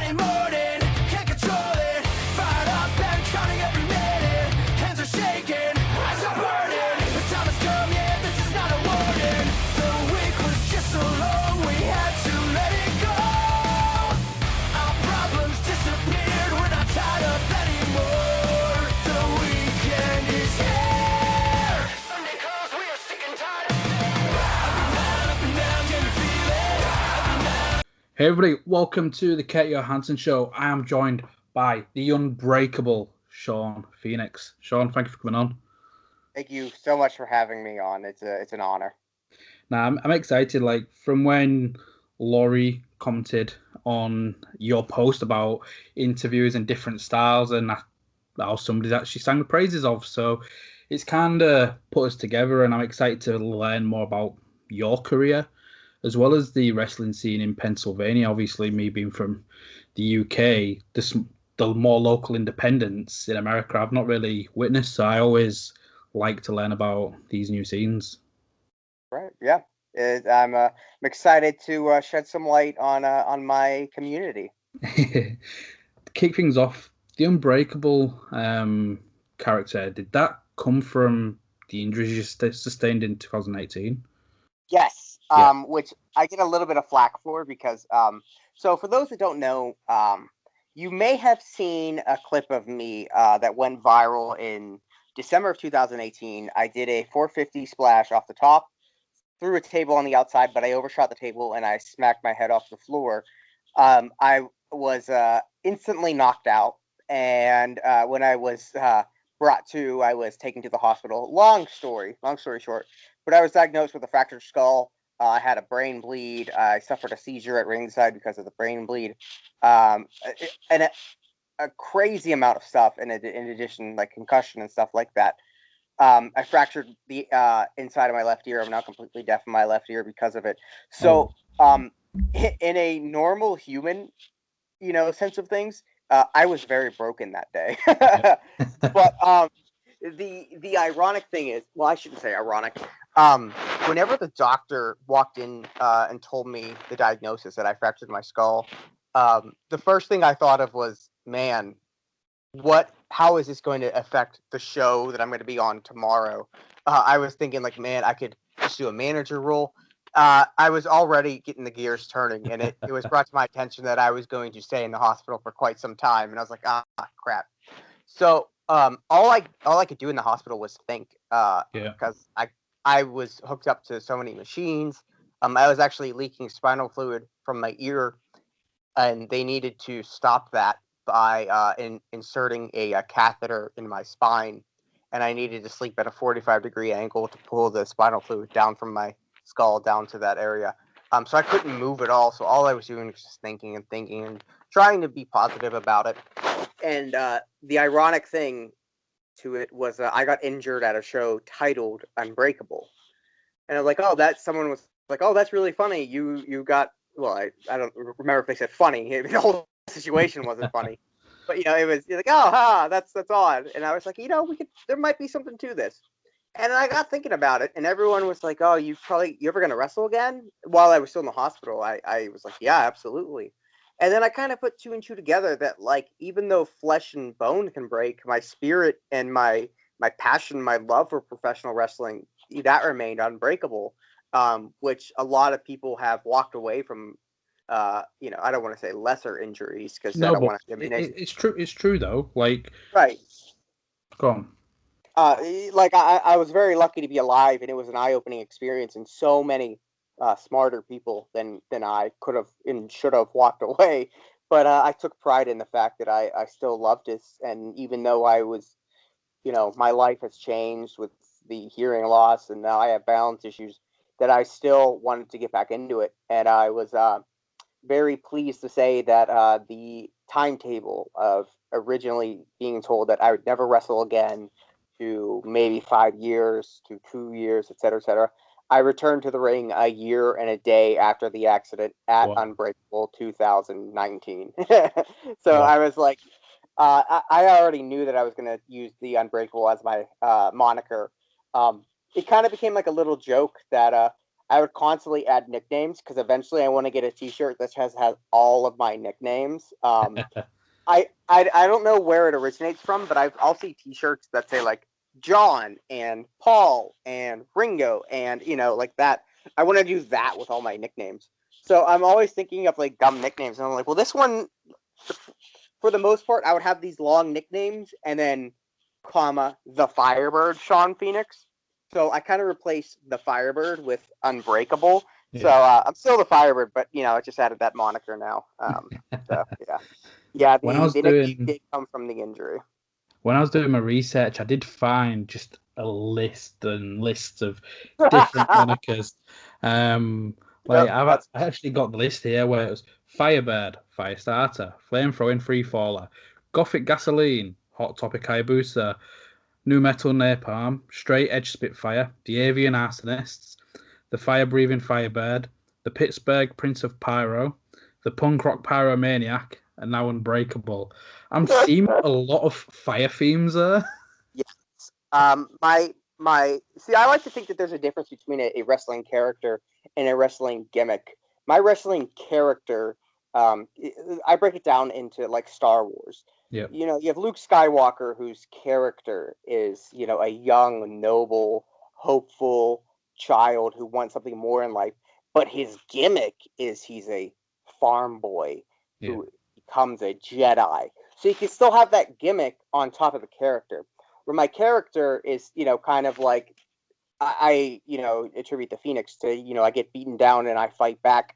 Friday morning, can't control it. Fired up and counting every minute. Hands are shaking, eyes are burning. The time has come, yeah, this is not a warning. The week was just so long, we had to let it go. Our problems disappeared, we're not tied up anymore. The weekend is here. Sunday calls, we are sick and tired of it. Up and down, can you feel it? Hey everybody, welcome to the Johansson show. I am joined by the Unbreakable Shawn Phoenix. Shawn, thank you for coming on. Thank you so much for having me on. It's an honor. Now, I'm excited. Like, from when Laurie commented on your post about interviews and different styles and how somebody's actually sang the praises of. So it's kind of put us together, and I'm excited to learn more about your career, as well as the wrestling scene in Pennsylvania. Obviously, me being from the UK, the more local independents in America I've not really witnessed, so I always like to learn about these new scenes. Right? Yeah. I'm excited to shed some light on my community. To kick things off, the Unbreakable character, did that come from the injuries you sustained in 2018? Yes. Yeah. Which I get a little bit of flack for because so for those that don't know, you may have seen a clip of me that went viral in December of 2018. I did a 450 splash off the top, threw a table on the outside, but I overshot the table and I smacked my head off the floor. I was instantly knocked out, and when I was I was taken to the hospital. Long story short, but I was diagnosed with a fractured skull. I had a brain bleed. I suffered a seizure at ringside because of the brain bleed, and a crazy amount of stuff. In addition, like concussion and stuff like that. I fractured the inside of my left ear. I'm now completely deaf in my left ear because of it. So, in a normal human, sense of things, I was very broken that day. But the ironic thing is, well, I shouldn't say ironic. Whenever the doctor walked in and told me the diagnosis that I fractured my skull, the first thing I thought of was, man, how is this going to affect the show that I'm going to be on tomorrow? I was thinking, like, man, I could just do a manager role. I was already getting the gears turning, and it was brought to my attention that I was going to stay in the hospital for quite some time, and I was like, crap. So all I could do in the hospital was think, because I was hooked up to so many machines. I was actually leaking spinal fluid from my ear, and they needed to stop that by inserting a catheter in my spine, and I needed to sleep at a 45-degree angle to pull the spinal fluid down from my skull down to that area. So I couldn't move at all. So all I was doing was just thinking and trying to be positive about it. And the ironic thing to it was I got injured at a show titled Unbreakable, and I'm like, someone was like, oh, that's really funny. You got, well, I don't remember if they said funny. The whole situation wasn't funny, but it was like, that's odd. And I was like, there might be something to this. And I got thinking about it, and everyone was like, oh, you ever gonna wrestle again? While I was still in the hospital, I was like, yeah, absolutely. And then I kind of put two and two together that, like, even though flesh and bone can break, my spirit and my passion, my love for professional wrestling, that remained unbreakable. Which a lot of people have walked away from. I don't want to say lesser injuries because I don't want to diminish. It's true. It's true though. Like, right. Go on. Like I was very lucky to be alive, and it was an eye-opening experience, and so many smarter people than I could have and should have walked away. But I took pride in the fact that I still loved this, and even though I was, my life has changed with the hearing loss, and now I have balance issues, that I still wanted to get back into it. And I was very pleased to say that the timetable of originally being told that I would never wrestle again to maybe 5 years to 2 years, et cetera, I returned to the ring a year and a day after the accident at Unbreakable 2019. So I was like, I already knew that I was going to use the Unbreakable as my moniker. It kind of became like a little joke that I would constantly add nicknames because eventually I want to get a T-shirt that has all of my nicknames. I don't know where it originates from, but I'll see T-shirts that say like John and Paul and Ringo and like that. I want to do that with all my nicknames. So I'm always thinking of like dumb nicknames, and I'm like, well, this one, for the most part, I would have these long nicknames and then comma the Firebird Shawn Phoenix. So I kind of replaced the Firebird with Unbreakable. So I'm still the Firebird, but I just added that moniker now. So yeah, When I the was nickname doing did come from the injury. when I was doing my research, I did find just a list and lists of different monikers. Like Yep, I actually got the list here where it was Firebird, Firestarter, Flamethrowing Freefaller, Gothic Gasoline, Hot Topic Hayabusa, New Metal Napalm, Straight Edge Spitfire, the Avian Arsonists, the Fire Breathing Firebird, the Pittsburgh Prince of Pyro, the Punk Rock Pyromaniac, and now Unbreakable. I'm seeing a lot of fire themes there. yes. My see, I like to think that there's a difference between a wrestling character and a wrestling gimmick. My wrestling character, I break it down into like Star Wars. Yep. You have Luke Skywalker, whose character is a young, noble, hopeful child who wants something more in life, but his gimmick is he's a farm boy Yeah. who becomes a Jedi. So you can still have that gimmick on top of the character. Where my character is, kind of like I attribute the Phoenix to, I get beaten down and I fight back.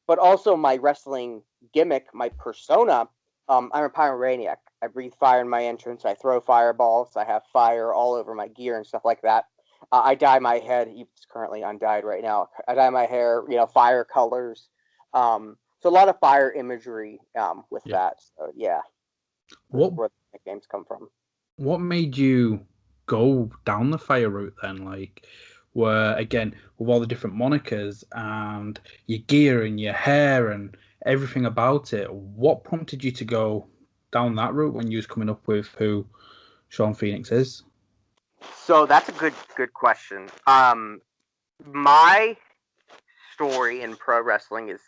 But also my wrestling gimmick, my persona, I'm a pyromaniac. I breathe fire in my entrance. I throw fireballs. I have fire all over my gear and stuff like that. I dye my head. It's currently undyed right now. I dye my hair, fire colors. So a lot of fire imagery with Yeah. that. So yeah, this is What where the games come from. what made you go down the fire route then? Like, where again with all the different monikers and your gear and your hair and everything about it, what prompted you to go down that route when you was coming up with who Shawn Phoenix is? So that's a good question. My story in pro wrestling is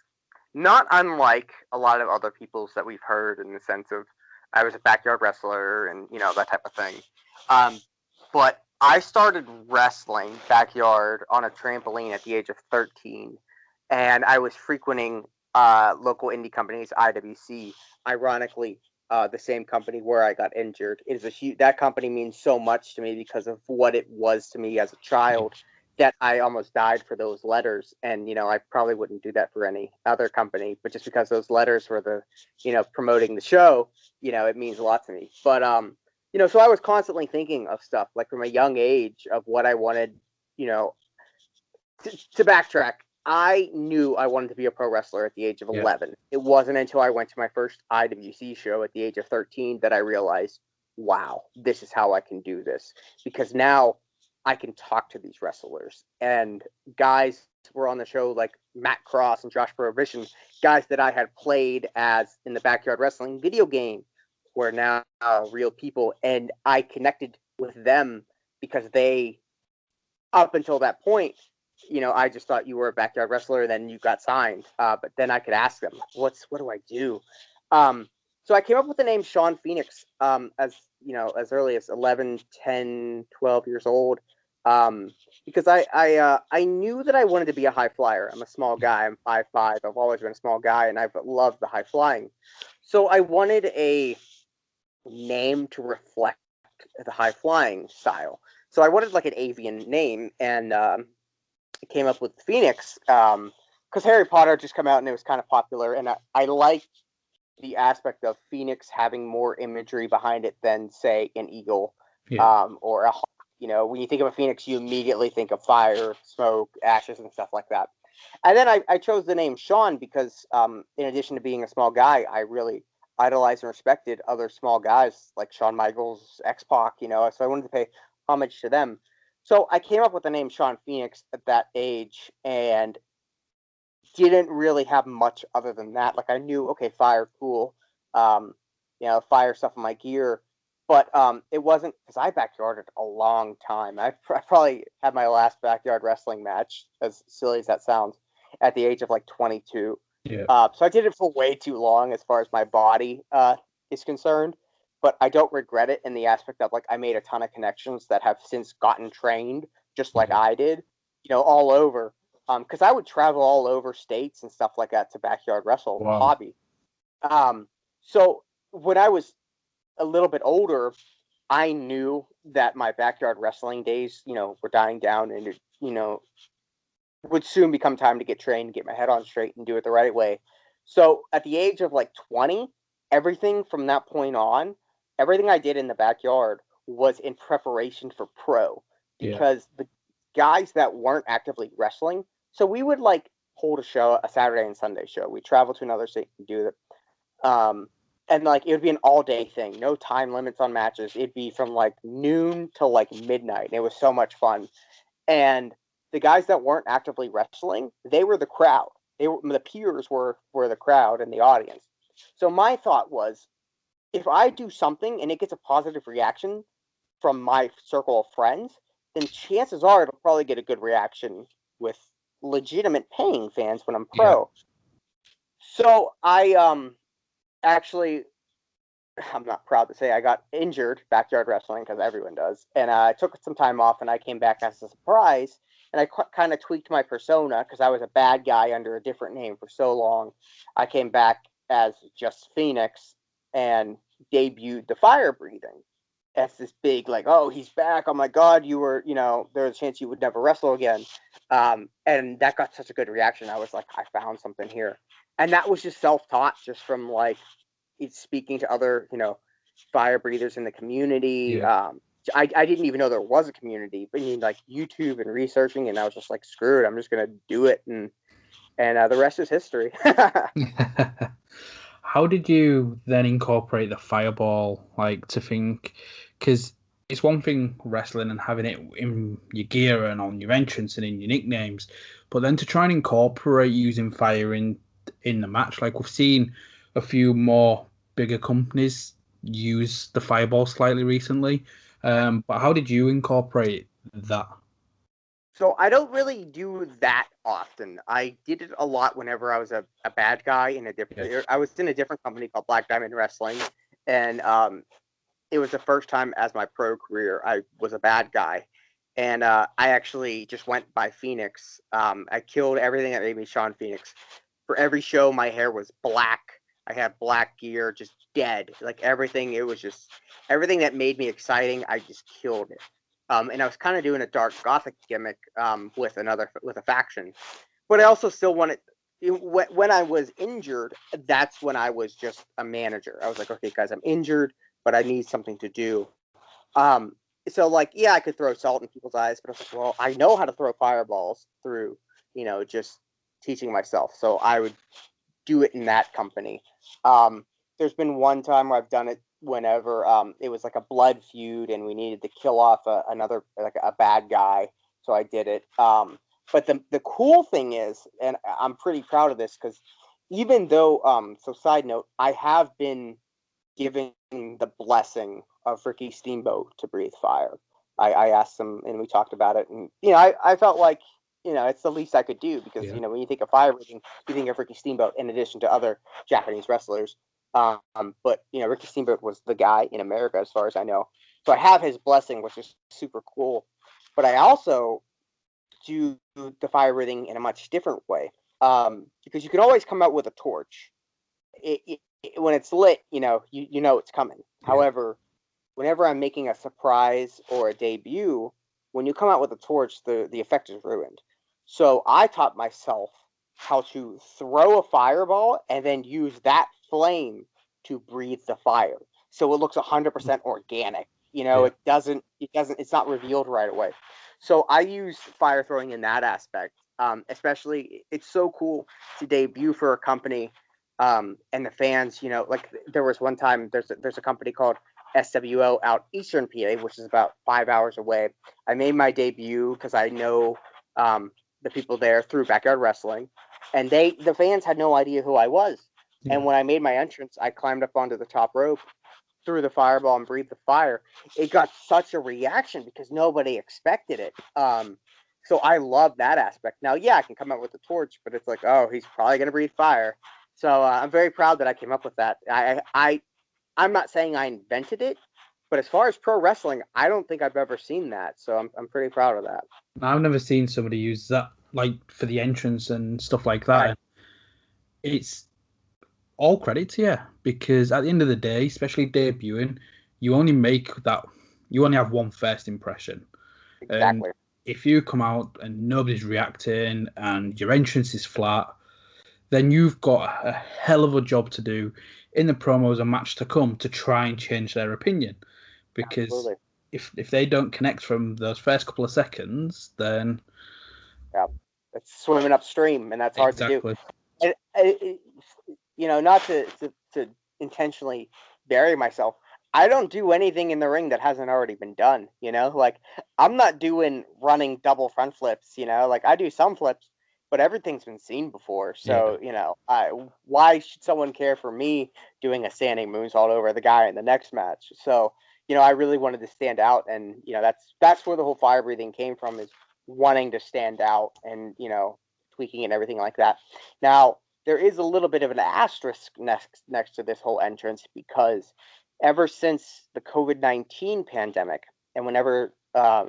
not unlike a lot of other people's that we've heard in the sense of I was a backyard wrestler and that type of thing. Um, but I started wrestling backyard on a trampoline at the age of 13, and I was frequenting local indie companies, IWC. Ironically, the same company where I got injured. It is that company means so much to me because of what it was to me as a child that I almost died for those letters. And, I probably wouldn't do that for any other company, but just because those letters were promoting the show, it means a lot to me. But, so I was constantly thinking of stuff like from a young age of what I wanted, to backtrack. I knew I wanted to be a pro wrestler at the age of Yeah. 11. It wasn't until I went to my first IWC show at the age of 13 that I realized, wow, this is how I can do this. Because now I can talk to these wrestlers. And guys were on the show like Matt Cross and Josh Prohibition, guys that I had played as in the backyard wrestling video game, were now real people. And I connected with them because they, up until that point, I just thought you were a backyard wrestler, and then you got signed. But then I could ask them, what do I do? So I came up with the name Shawn Phoenix as as early as 11, 10, 12 years old, because I knew that I wanted to be a high flyer. I'm a small guy. I'm 5'5". I've always been a small guy, and I've loved the high flying. So I wanted a name to reflect the high flying style. So I wanted like an avian name, and came up with Phoenix because Harry Potter just come out and it was kind of popular, and I like the aspect of Phoenix having more imagery behind it than say an eagle Yeah. or a hawk. When you think of a phoenix, you immediately think of fire, smoke, ashes, and stuff like that. And then I chose the name Shawn because in addition to being a small guy, I really idolized and respected other small guys like Shawn Michaels, X-Pac, so I wanted to pay homage to them. So I came up with the name Shawn Phoenix at that age and didn't really have much other than that. Like I knew, okay, fire, cool, fire stuff in my gear. But it wasn't because I backyarded a long time. I probably had my last backyard wrestling match, as silly as that sounds, at the age of like 22. Yeah. So I did it for way too long as far as my body is concerned. But I don't regret it in the aspect of like I made a ton of connections that have since gotten trained, just like I did, all over. Because I would travel all over states and stuff like that to backyard wrestle Wow. hobby. So when I was a little bit older, I knew that my backyard wrestling days, were dying down, and it, would soon become time to get trained, get my head on straight, and do it the right way. So at the age of like 20, everything from that point on, everything I did in the backyard was in preparation for pro, because the guys that weren't actively wrestling, so we would like hold a show, a Saturday and Sunday show. We travel to another state and do it. And like it would be an all day thing, no time limits on matches. It'd be from like noon till like midnight. And it was so much fun. And the guys that weren't actively wrestling, they were the crowd. The peers were the crowd and the audience. So my thought was, if I do something and it gets a positive reaction from my circle of friends, then chances are it'll probably get a good reaction with legitimate paying fans when I'm pro. So I actually, I'm not proud to say I got injured backyard wrestling, because everyone does, and I took some time off, and I came back as a surprise, and I kind of tweaked my persona because I was a bad guy under a different name for so long. I came back as just Phoenix and debuted the fire breathing as this big, like, oh, he's back, oh my god, you were, there's a chance you would never wrestle again. And that got such a good reaction. I was like, I found something here. And that was just self-taught, just from like speaking to other, fire breathers in the community. I didn't even know there was a community, but like YouTube and researching, and I was just like, screw it, I'm just gonna do it, and the rest is history. How did you then incorporate the fireball, like, to think, because it's one thing wrestling and having it in your gear and on your entrance and in your nicknames, but then to try and incorporate using fire in the match, like we've seen a few more bigger companies use the fireball slightly recently, but how did you incorporate that? So I don't really do that often. I did it a lot whenever I was a bad guy in a different. I was in a different company called Black Diamond Wrestling, and it was the first time as my pro career I was a bad guy, and I actually just went by Phoenix. I killed everything that made me Shawn Phoenix. For every show, my hair was black. I had black gear, just dead. Like everything, it was just everything that made me exciting. I just killed it. And I was kind of doing a dark gothic gimmick with a faction, but I also still wanted. When I was injured, that's when I was just a manager. I was like, okay, guys, I'm injured, but I need something to do. So like, yeah, I could throw salt in people's eyes, but I was like, well, I know how to throw fireballs through, just teaching myself. So I would do it in that company. There's been one time where I've done it whenever it was like a blood feud and we needed to kill off another, like a bad guy. So I did it. But the cool thing is, and I'm pretty proud of this, because even though, so side note, I have been given the blessing of Ricky Steamboat to breathe fire. I asked him and we talked about it, and I felt like it's the least I could do, because when you think of fire breathing, you think of Ricky Steamboat in addition to other Japanese wrestlers. But Ricky Steamboat was the guy in America as far as I know, so I have his blessing, which is super cool. But I also do the fire breathing in a much different way, because you can always come out with a torch. When it's lit, you know it's coming. However, whenever I'm making a surprise or a debut, when you come out with a torch, the effect is ruined. So I taught myself how to throw a fireball and then use that flame to breathe the fire. So it looks 100% organic. It's not revealed right away. So I use fire throwing in that aspect. Especially, it's so cool to debut for a company, and the fans, like there was one time, there's a company called SWO out Eastern PA, which is about 5 hours away. I made my debut because I know the people there through backyard wrestling, and the fans had no idea who I was. And when I made my entrance, I climbed up onto the top rope, threw the fireball and breathed the fire, it got such a reaction because nobody expected it. So I love that aspect. Now, yeah, I can come out with the torch, but it's like, oh, he's probably gonna breathe fire. So I'm very proud that I came up with that. I'm not saying I invented it, but as far as pro wrestling, I don't think I've ever seen that. So I'm pretty proud of that. I've never seen somebody use that like for the entrance and stuff like that. Right. It's all credit to you because at the end of the day, especially debuting, you only make that. You only have one first impression, and Exactly. if you come out and nobody's reacting and your entrance is flat, then you've got a hell of a job to do in the promos and match to come to try and change their opinion. Because Absolutely. if they don't connect from those first couple of seconds, then Yeah. It's swimming upstream, and that's hard to do. exactly. And not to intentionally bury myself. I don't do anything in the ring that hasn't already been done. Like I'm not doing running double front flips. Like I do some flips, but everything's been seen before. So why should someone care for me doing a standing moonsault over the guy in the next match? So I really wanted to stand out, and that's where the whole fire breathing came from, is wanting to stand out and tweaking and everything like that. Now there is a little bit of an asterisk next to this whole entrance, because ever since the COVID-19 pandemic, and whenever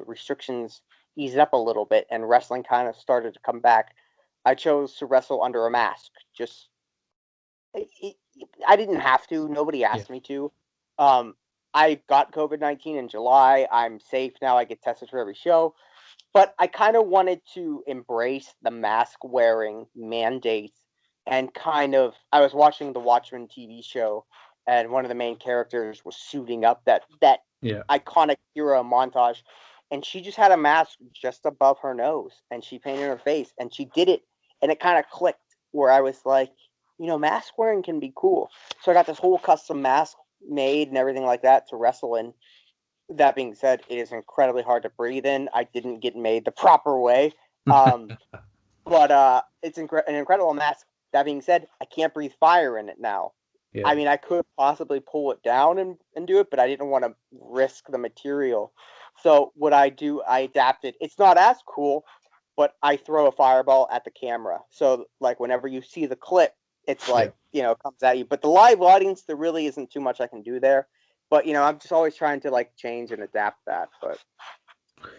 restrictions eased up a little bit and wrestling kind of started to come back, I chose to wrestle under a mask. Just I didn't have to. Nobody Yeah. asked me to. Um, I got COVID-19 in July. I'm safe now. I get tested for every show. But I kind of wanted to embrace the mask wearing mandate, and I was watching the Watchmen TV show, and one of the main characters was suiting up that Yeah. iconic hero montage, and she just had a mask just above her nose, and she painted her face, and she did it, and it kind of clicked, where I was like, mask wearing can be cool. So I got this whole custom mask made and everything like that to wrestle in. That being said, it is incredibly hard to breathe in. I didn't get made the proper way. But it's an incredible mask. That being said, I can't breathe fire in it now. Yeah. I mean, I could possibly pull it down and do it, but I didn't want to risk the material. So what I do, I adapted. It's not as cool, but I throw a fireball at the camera. So like whenever you see the clip, it's like, comes at you. But the live audience, there really isn't too much I can do there. But I'm just always trying to like change and adapt that. But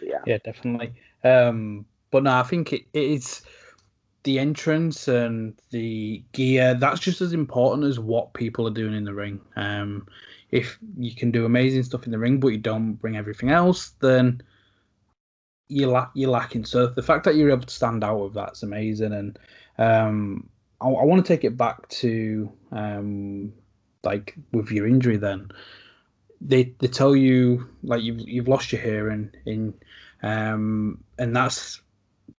yeah. Yeah, definitely. But no, I think it is the entrance and the gear. That's just as important as what people are doing in the ring. If you can do amazing stuff in the ring, but you don't bring everything else, then you're lacking. So the fact that you're able to stand out with that's amazing. And I want to take it back to like with your injury. Then they tell you like you've lost your hearing and that's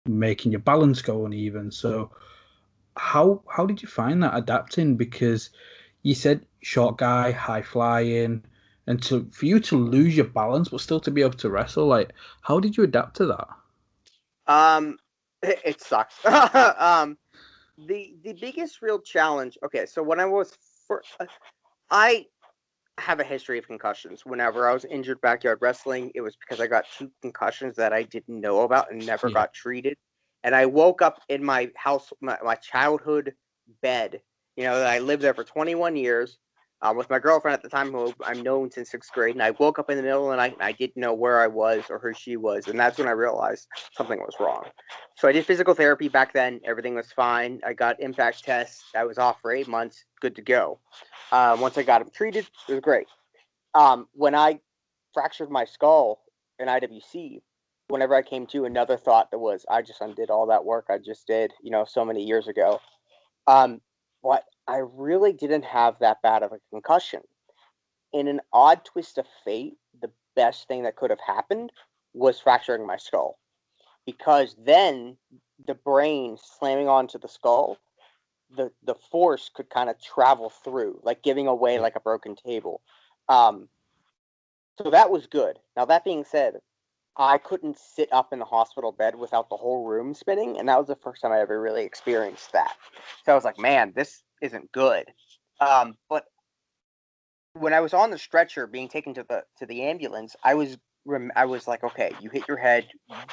making your balance go uneven. So how did you find that adapting? Because you said short guy, high flying, and for you to lose your balance but still to be able to wrestle, like how did you adapt to that? It sucks. The biggest real challenge. Okay, so when I was I have a history of concussions. Whenever I was injured backyard wrestling, it was because I got 2 concussions that I didn't know about and never got treated. And I woke up in my house, my childhood bed. That I lived there for 21 years with my girlfriend at the time, who I've known since 6th grade. And I woke up in the middle of the night and I didn't know where I was or who she was. And that's when I realized something was wrong. So I did physical therapy back then. Everything was fine. I got impact tests. I was off for 8 months. Good to go. Once I got them treated, it was great. When I fractured my skull in IWC, whenever I came to, another thought that was, I just undid all that work I just did, so many years ago. But I really didn't have that bad of a concussion. In an odd twist of fate, the best thing that could have happened was fracturing my skull, because then the brain slamming onto the skull, the force could kind of travel through, like giving away like a broken table. So that was good. Now, that being said, I couldn't sit up in the hospital bed without the whole room spinning, and that was the first time I ever really experienced that. So I was like, man, this isn't good. But when I was on the stretcher being taken to the ambulance, I was like, okay, you hit your head.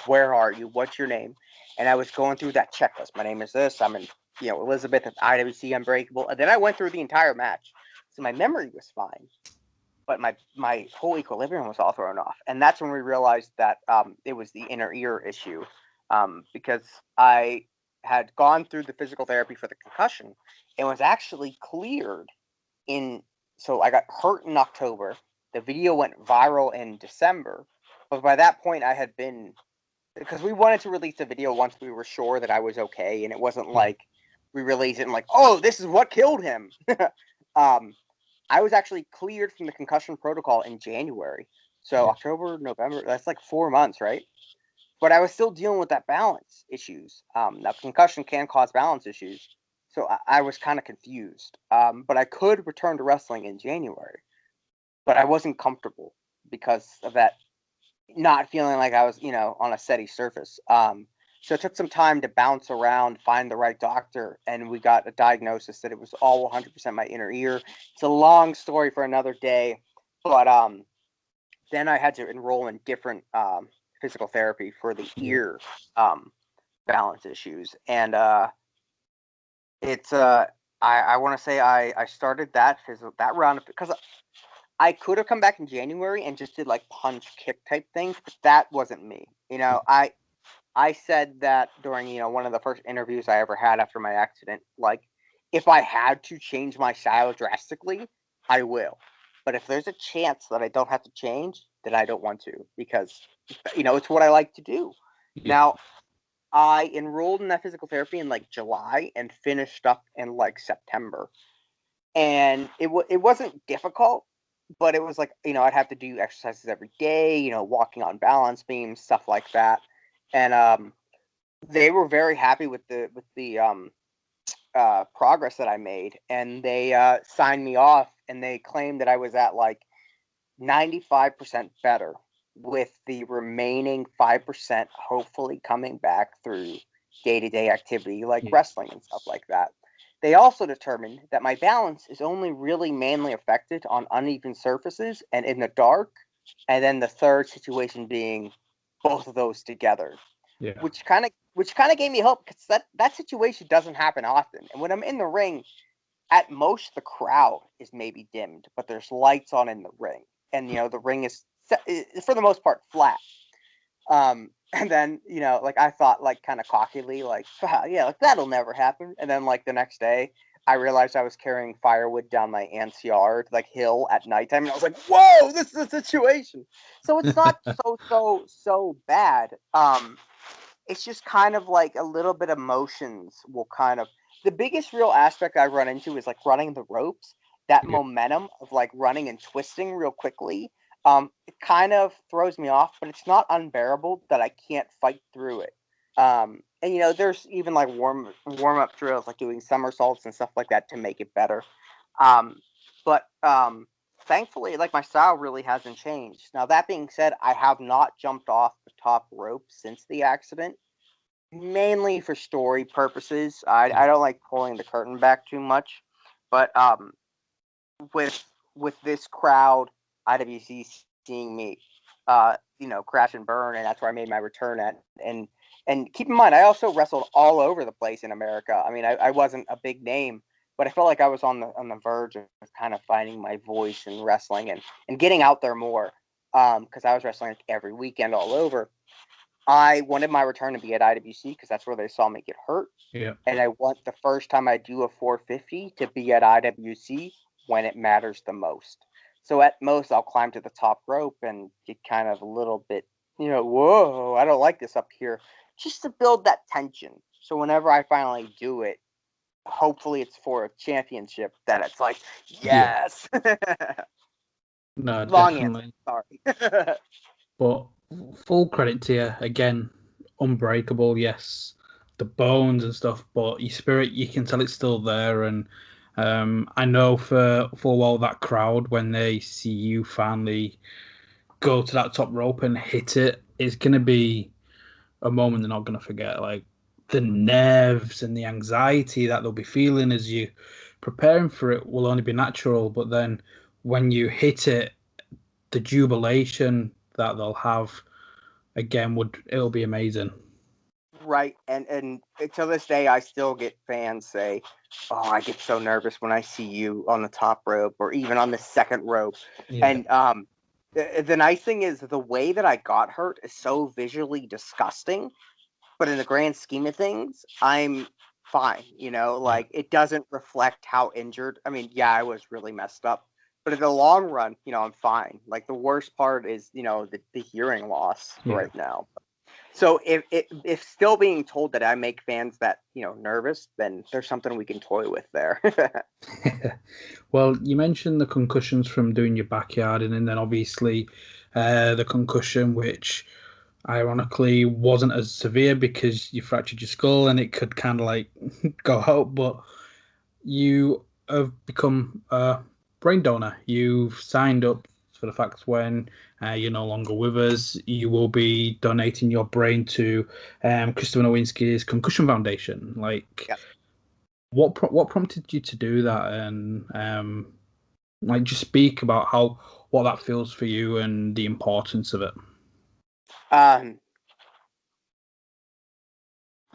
Where are you? What's your name? And I was going through that checklist. My name is this. I'm in, Elizabeth at IWC Unbreakable. And then I went through the entire match. So my memory was fine, but my whole equilibrium was all thrown off. And that's when we realized that it was the inner ear issue, because I had gone through the physical therapy for the concussion and was actually cleared in. So I got hurt in October. The video went viral in December, but by that point I had been, because we wanted to release the video once we were sure that I was okay, and it wasn't like we released it and like, oh, this is what killed him. I was actually cleared from the concussion protocol in January. So October, November, that's like 4 months, right? But I was still dealing with that balance issues. Now concussion can cause balance issues. So I was kind of confused. But I could return to wrestling in January. But I wasn't comfortable because of that, not feeling like I was, on a steady surface. So it took some time to bounce around, find the right doctor, and we got a diagnosis that it was all 100% my inner ear. It's a long story for another day, but then I had to enroll in different physical therapy for the ear balance issues, and it's I want to say I started that round because I could have come back in January and just did like punch kick type things, but that wasn't me. I said that during one of the first interviews I ever had after my accident, like, if I had to change my style drastically, I will. But if there's a chance that I don't have to change, then I don't want to, because it's what I like to do. Now, I enrolled in that physical therapy in like July and finished up in like September. And it wasn't difficult, but it was like, I'd have to do exercises every day, walking on balance beams, stuff like that. And they were very happy with the progress that I made, and they signed me off, and they claimed that I was at like 95% better, with the remaining 5% hopefully coming back through day-to-day activity like wrestling and stuff like that. They also determined that my balance is only really mainly affected on uneven surfaces and in the dark, and then the third situation being both of those together. Which kind of gave me hope, because that situation doesn't happen often. And when I'm in the ring, at most the crowd is maybe dimmed, but there's lights on in the ring, and the ring is for the most part flat. And then like I thought, like kind of cockily, like, yeah, like that'll never happen. And then like the next day, I realized I was carrying firewood down my aunt's yard, like hill, at nighttime, and I was like, whoa, this is a situation. So it's not so bad. It's just kind of like a little bit of motions will kind of, the biggest real aspect I run into is like running the ropes. That momentum of like running and twisting real quickly, it kind of throws me off, but it's not unbearable that I can't fight through it. And there's even like warm up drills, like doing somersaults and stuff like that to make it better. But thankfully, like, my style really hasn't changed. Now, that being said, I have not jumped off the top rope since the accident, mainly for story purposes. I don't like pulling the curtain back too much, but with this crowd, IWC seeing me, crash and burn, and that's where I made my return at. And keep in mind, I also wrestled all over the place in America. I mean, I wasn't a big name, but I felt like I was on the verge of kind of finding my voice in wrestling and getting out there more, because I was wrestling like every weekend all over. I wanted my return to be at IWC because that's where they saw me get hurt. Yeah. And I want the first time I do a 450 to be at IWC when it matters the most. So at most, I'll climb to the top rope and get kind of a little bit, whoa, I don't like this up here, just to build that tension. So whenever I finally do it, hopefully it's for a championship, that it's like, yes. No, Long definitely. answer, sorry. But full credit to you again. Unbreakable, yes, the bones and stuff, but your spirit, you can tell it's still there. And I know for well, that crowd, when they see you finally go to that top rope and hit it, it's gonna be a moment they're not gonna forget. Like, the nerves and the anxiety that they'll be feeling as you preparing for it will only be natural. But then when you hit it, the jubilation that they'll have again it'll be amazing. Right, and to this day, I still get fans say, "Oh, I get so nervous when I see you on the top rope or even on the second rope." Yeah. And the nice thing is the way that I got hurt is so visually disgusting, but in the grand scheme of things, I'm fine. Like it doesn't reflect how injured. I mean, yeah, I was really messed up, but in the long run, I'm fine. Like the worst part is, the hearing loss right now. So if still being told that I make fans that nervous, then there's something we can toy with there. Well, you mentioned the concussions from doing your backyard, and then obviously the concussion, which ironically wasn't as severe because you fractured your skull and it could kind of like go out, but you have become a brain donor. You've signed up for the fact when you're no longer with us, you will be donating your brain to Christopher Nowinski's Concussion Foundation. Like, Yes. what prompted you to do that, and like just speak about what that feels for you and the importance of it. I'm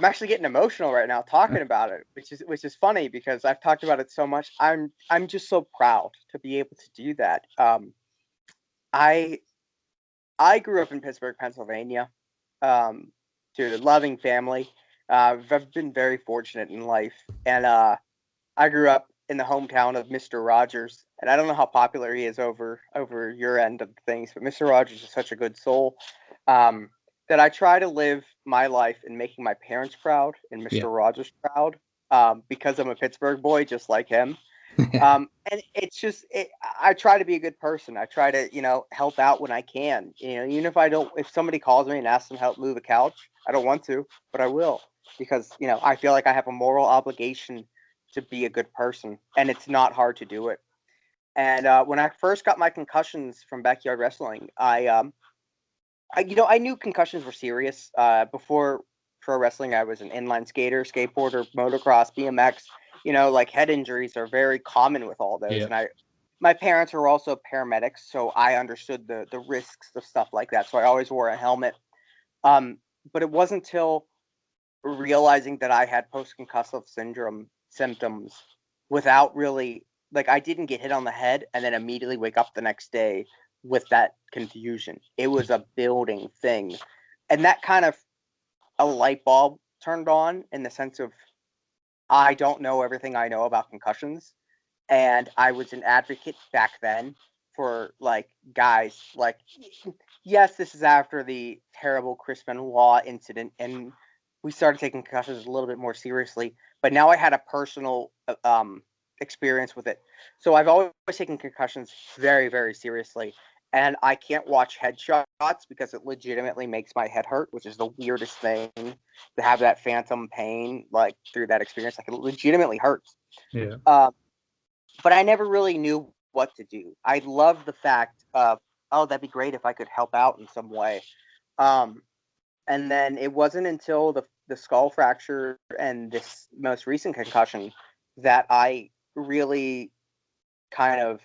actually getting emotional right now talking about it, which is funny because I've talked about it so much. I'm just so proud to be able to do that. I grew up in Pittsburgh, Pennsylvania, to a loving family. I've been very fortunate in life, and I grew up in the hometown of Mr. Rogers, and I don't know how popular he is over your end of things, but Mr. Rogers is such a good soul that I try to live my life in making my parents proud and Mr. Rogers proud because I'm a Pittsburgh boy, just like him. And it's just I try to be a good person. I try to help out when I can. Even if somebody calls me and asks them to help move a couch, I don't want to, but I will because I feel like I have a moral obligation to be a good person, and it's not hard to do it. And when I first got my concussions from backyard wrestling, I knew concussions were serious. Before pro wrestling, I was an inline skater, skateboarder, motocross, BMX. Like head injuries are very common with all those. Yeah. And my parents were also paramedics, so I understood the risks of stuff like that. So I always wore a helmet. But it wasn't until realizing that I had post-concussive syndrome symptoms without really like I didn't get hit on the head and then immediately wake up the next day with that confusion. It was a building thing. And that kind of a light bulb turned on in the sense of I don't know everything I know about concussions. And I was an advocate back then for like guys like yes, this is after the terrible Chris Benoit incident, and we started taking concussions a little bit more seriously. But now I had a personal experience with it, so I've always taken concussions very, very seriously. And I can't watch headshots because it legitimately makes my head hurt, which is the weirdest thing to have that phantom pain like through that experience. Like it legitimately hurts. Yeah. But I never really knew what to do. I love the fact of, oh, that'd be great if I could help out in some way. Um, and then it wasn't until the skull fracture and this most recent concussion that I really kind of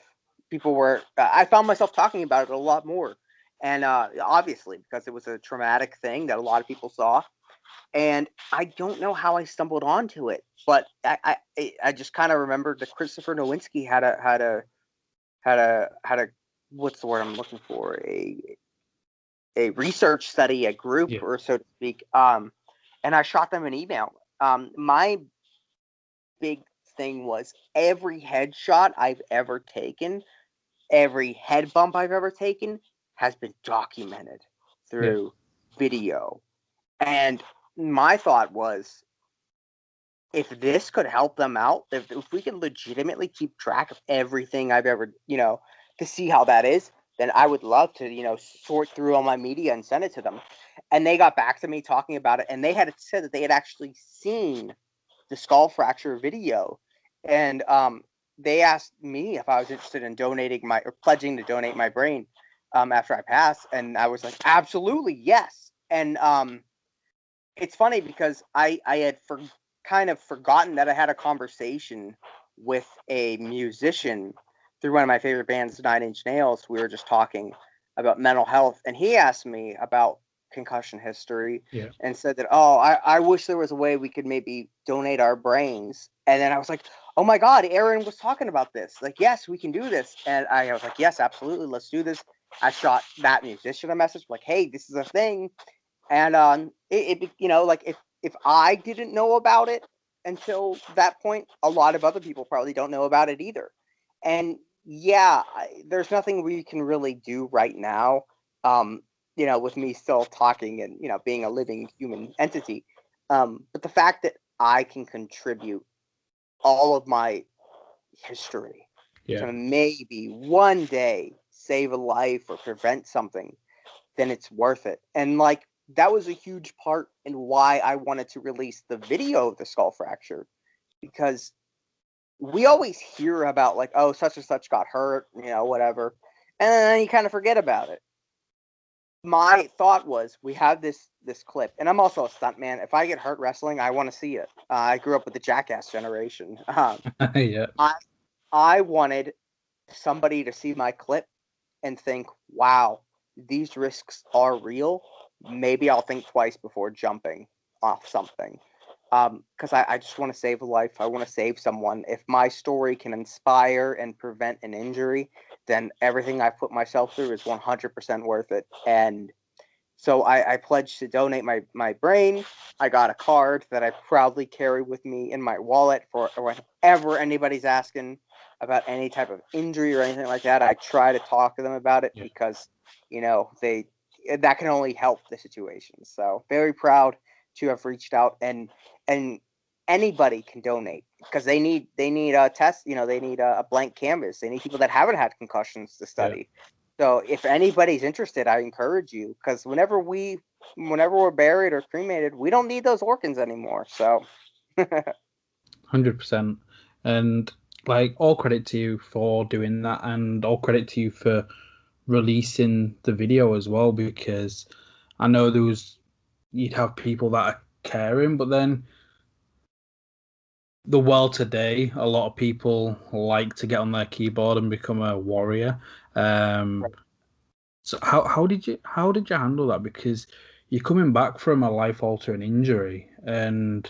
I found myself talking about it a lot more. And obviously, because it was a traumatic thing that a lot of people saw. And I don't know how I stumbled onto it, but I just kind of remembered that Christopher Nowinski had a what's the word I'm looking for, a research study, a group, Yeah. or so to speak. And I shot them an email. My big thing was every headshot I've ever taken, every head bump I've ever taken has been documented through video. And my thought was, if this could help them out, if we can legitimately keep track of everything I've ever, to see how that is, then I would love to, sort through all my media and send it to them. And they got back to me talking about it, and they had said that they had actually seen the skull fracture video, and they asked me if I was interested in donating or pledging to donate my brain after I pass, and I was like, absolutely, yes. And it's funny because I had kind of forgotten that I had a conversation with a musician through one of my favorite bands, 9 Inch Nails, we were just talking about mental health, and he asked me about concussion history Yeah. and said that, oh, I wish there was a way we could maybe donate our brains. And then I was like, oh my God, Aaron was talking about this. Like, yes, we can do this. And I was like, yes, absolutely, let's do this. I shot that musician a message like, hey, this is a thing. And like if I didn't know about it until that point, a lot of other people probably don't know about it either. And yeah, there's nothing we can really do right now. With me still talking and being a living human entity. But the fact that I can contribute all of my history Yeah. to maybe one day save a life or prevent something, then it's worth it. And like that was a huge part in why I wanted to release the video of the skull fracture, because we always hear about like, oh, such and such got hurt, whatever, and then you kind of forget about it. My thought was, we have this clip, and I'm also a stuntman. If I get hurt wrestling, I want to see it. I grew up with the Jackass generation. Yeah. I wanted somebody to see my clip and think, wow, these risks are real. Maybe I'll think twice before jumping off something. Because I just want to save a life. I want to save someone. If my story can inspire and prevent an injury, then everything I've put myself through is 100% worth it. And so I pledged to donate my brain. I got a card that I proudly carry with me in my wallet for whenever anybody's asking about any type of injury or anything like that. I try to talk to them about it because, that can only help the situation. So very proud to have reached out, and anybody can donate because they need a test. They need a blank canvas. They need people that haven't had concussions to study. So if anybody's interested, I encourage you, because whenever we're buried or cremated, we don't need those organs anymore. So 100%. And like, all credit to you for doing that, and all credit to you for releasing the video as well, because I know you'd have people that are caring, but then the world today, a lot of people like to get on their keyboard and become a warrior. So how did you handle that? Because you're coming back from a life-altering injury, and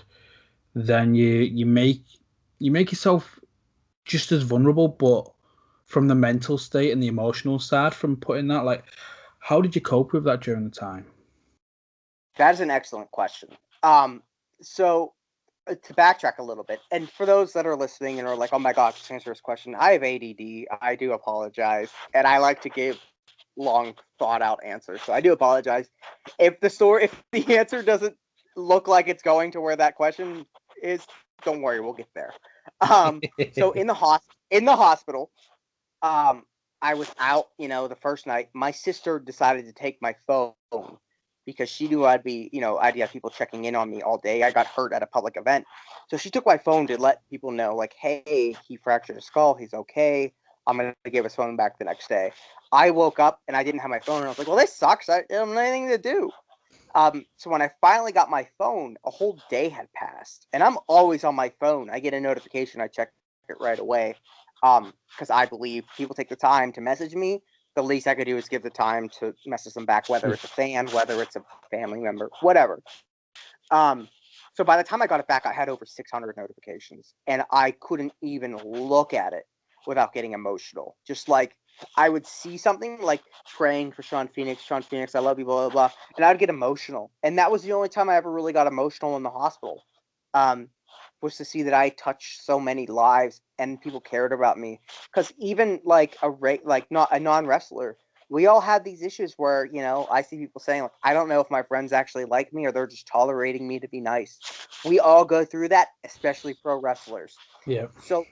then you make yourself just as vulnerable, but from the mental state and the emotional side from putting that. Like, how did you cope with that during the time? that is an excellent question. So to backtrack a little bit, and for those that are listening and are like, oh my gosh, just answer this question, I have ADD. I do apologize, and I like to give long thought out answers. So I do apologize if the answer doesn't look like it's going to where that question is. Don't worry, we'll get there. So in the hospital, I was out. The first night, my sister decided to take my phone because she knew I'd have people checking in on me all day. I got hurt at a public event, so she took my phone to let people know, like, hey, he fractured his skull. He's okay. I'm gonna give his phone back the next day. I woke up and I didn't have my phone, and I was like, well, this sucks. I don't have anything to do. So when I finally got my phone, a whole day had passed, and I'm always on my phone. I get a notification, I check it right away, because I believe people take the time to message me. The least I could do is give the time to message them back, whether it's a fan, whether it's a family member, whatever. So by the time I got it back, I had over 600 notifications, and I couldn't even look at it without getting emotional. Just like I would see something like praying for Shawn Phoenix, I love you, blah, blah, blah, and I'd get emotional. And that was the only time I ever really got emotional in the hospital, was to see that I touched so many lives and people cared about me. Because even like not a non-wrestler, we all have these issues where, I see people saying, like, I don't know if my friends actually like me or they're just tolerating me to be nice. We all go through that, especially pro wrestlers. Yeah. So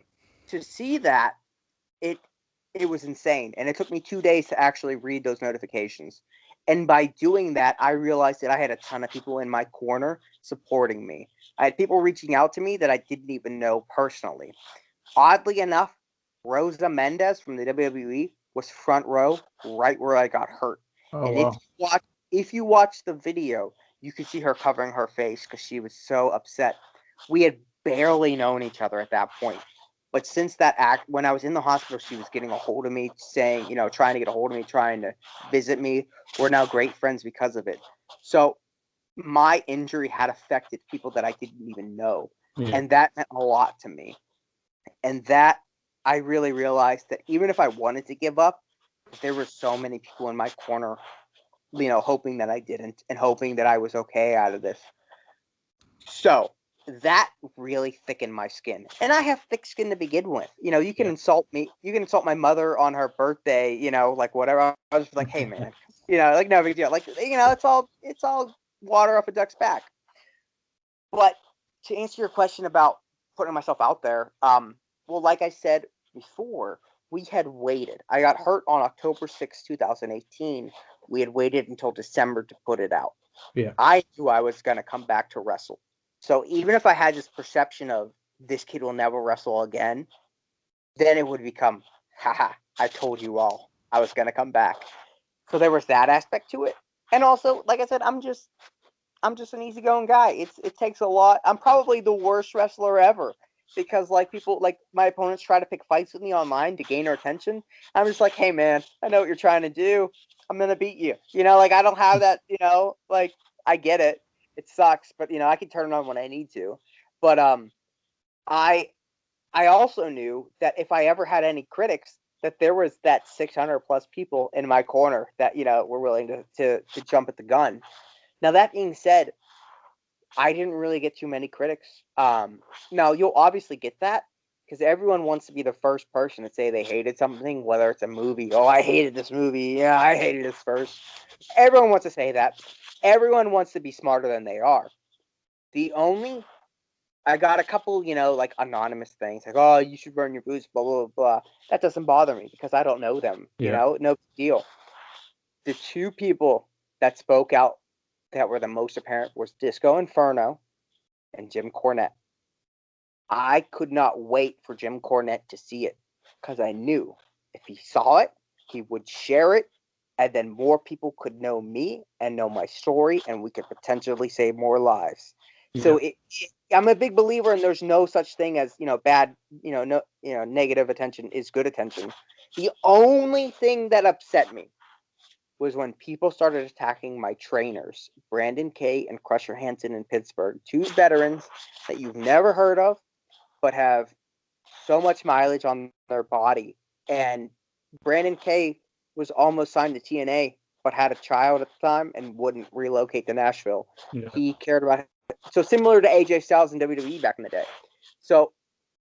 to see that, it was insane. And it took me 2 days to actually read those notifications. And by doing that, I realized that I had a ton of people in my corner supporting me. I had people reaching out to me that I didn't even know personally. Oddly enough, Rosa Mendez from the WWE was front row, right where I got hurt. Oh, And wow. if you watch the video, you can see her covering her face because she was so upset. We had barely known each other at that point. But since that act, when I was in the hospital, she was getting a hold of me, saying, trying to get a hold of me, trying to visit me. We're now great friends because of it. So my injury had affected people that I didn't even know. Yeah. And that meant a lot to me. And that I really realized that even if I wanted to give up, there were so many people in my corner, hoping that I didn't and hoping that I was okay out of this. So that really thickened my skin. And I have thick skin to begin with. You can insult me. You can insult my mother on her birthday, like whatever. I was like, hey man, like no big deal. Like, it's all water off a duck's back. But to answer your question about putting myself out there, well, like I said before, we had waited. I got hurt on October 6, 2018. We had waited until December to put it out. Yeah. I knew I was going to come back to wrestle. So even if I had this perception of this kid will never wrestle again, then it would become, haha, I told you all I was going to come back. So there was that aspect to it. And also, like I said, I'm just an easygoing guy. It takes a lot. I'm probably the worst wrestler ever because people like my opponents try to pick fights with me online to gain their attention. I'm just like, hey man, I know what you're trying to do. I'm gonna beat you. I don't have that. I get it. It sucks, but I can turn it on when I need to. But I also knew that if I ever had any critics, that there was that 600 plus people in my corner that were willing to jump at the gun. Now, that being said, I didn't really get too many critics. Now, you'll obviously get that because everyone wants to be the first person to say they hated something, whether it's a movie. Oh, I hated this movie. Yeah, I hated this first. Everyone wants to say that. Everyone wants to be smarter than they are. I got a couple, like anonymous things like, oh, you should burn your boots, blah, blah, blah. That doesn't bother me because I don't know them, no big deal. The two people that spoke out that were the most apparent was Disco Inferno and Jim Cornette. I could not wait for Jim Cornette to see it because I knew if he saw it, he would share it, and then more people could know me and know my story, and we could potentially save more lives. Yeah. So I'm a big believer in there's no such thing as bad, negative attention is good attention. The only thing that upset me was when people started attacking my trainers, Brandon Kay and Crusher Hansen in Pittsburgh, two veterans that you've never heard of, but have so much mileage on their body. And Brandon Kay was almost signed to TNA, but had a child at the time and wouldn't relocate to Nashville. Yeah. He cared about it. So similar to AJ Styles in WWE back in the day. So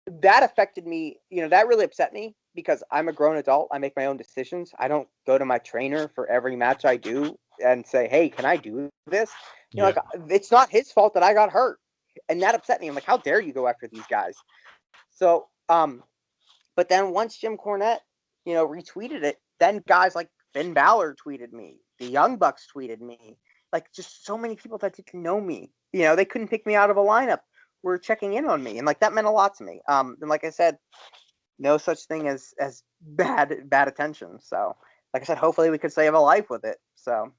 that affected me, that really upset me because I'm a grown adult. I make my own decisions. I don't go to my trainer for every match I do and say, hey, can I do this? It's not his fault that I got hurt. And that upset me. I'm like, how dare you go after these guys? So, but then once Jim Cornette, retweeted it, then guys like Finn Balor tweeted me. The Young Bucks tweeted me. Like just so many people that didn't know me. They couldn't pick me out of a lineup. Were checking in on me, and that meant a lot to me. And like I said, no such thing as bad attention. So, like I said, hopefully we could save a life with it. So,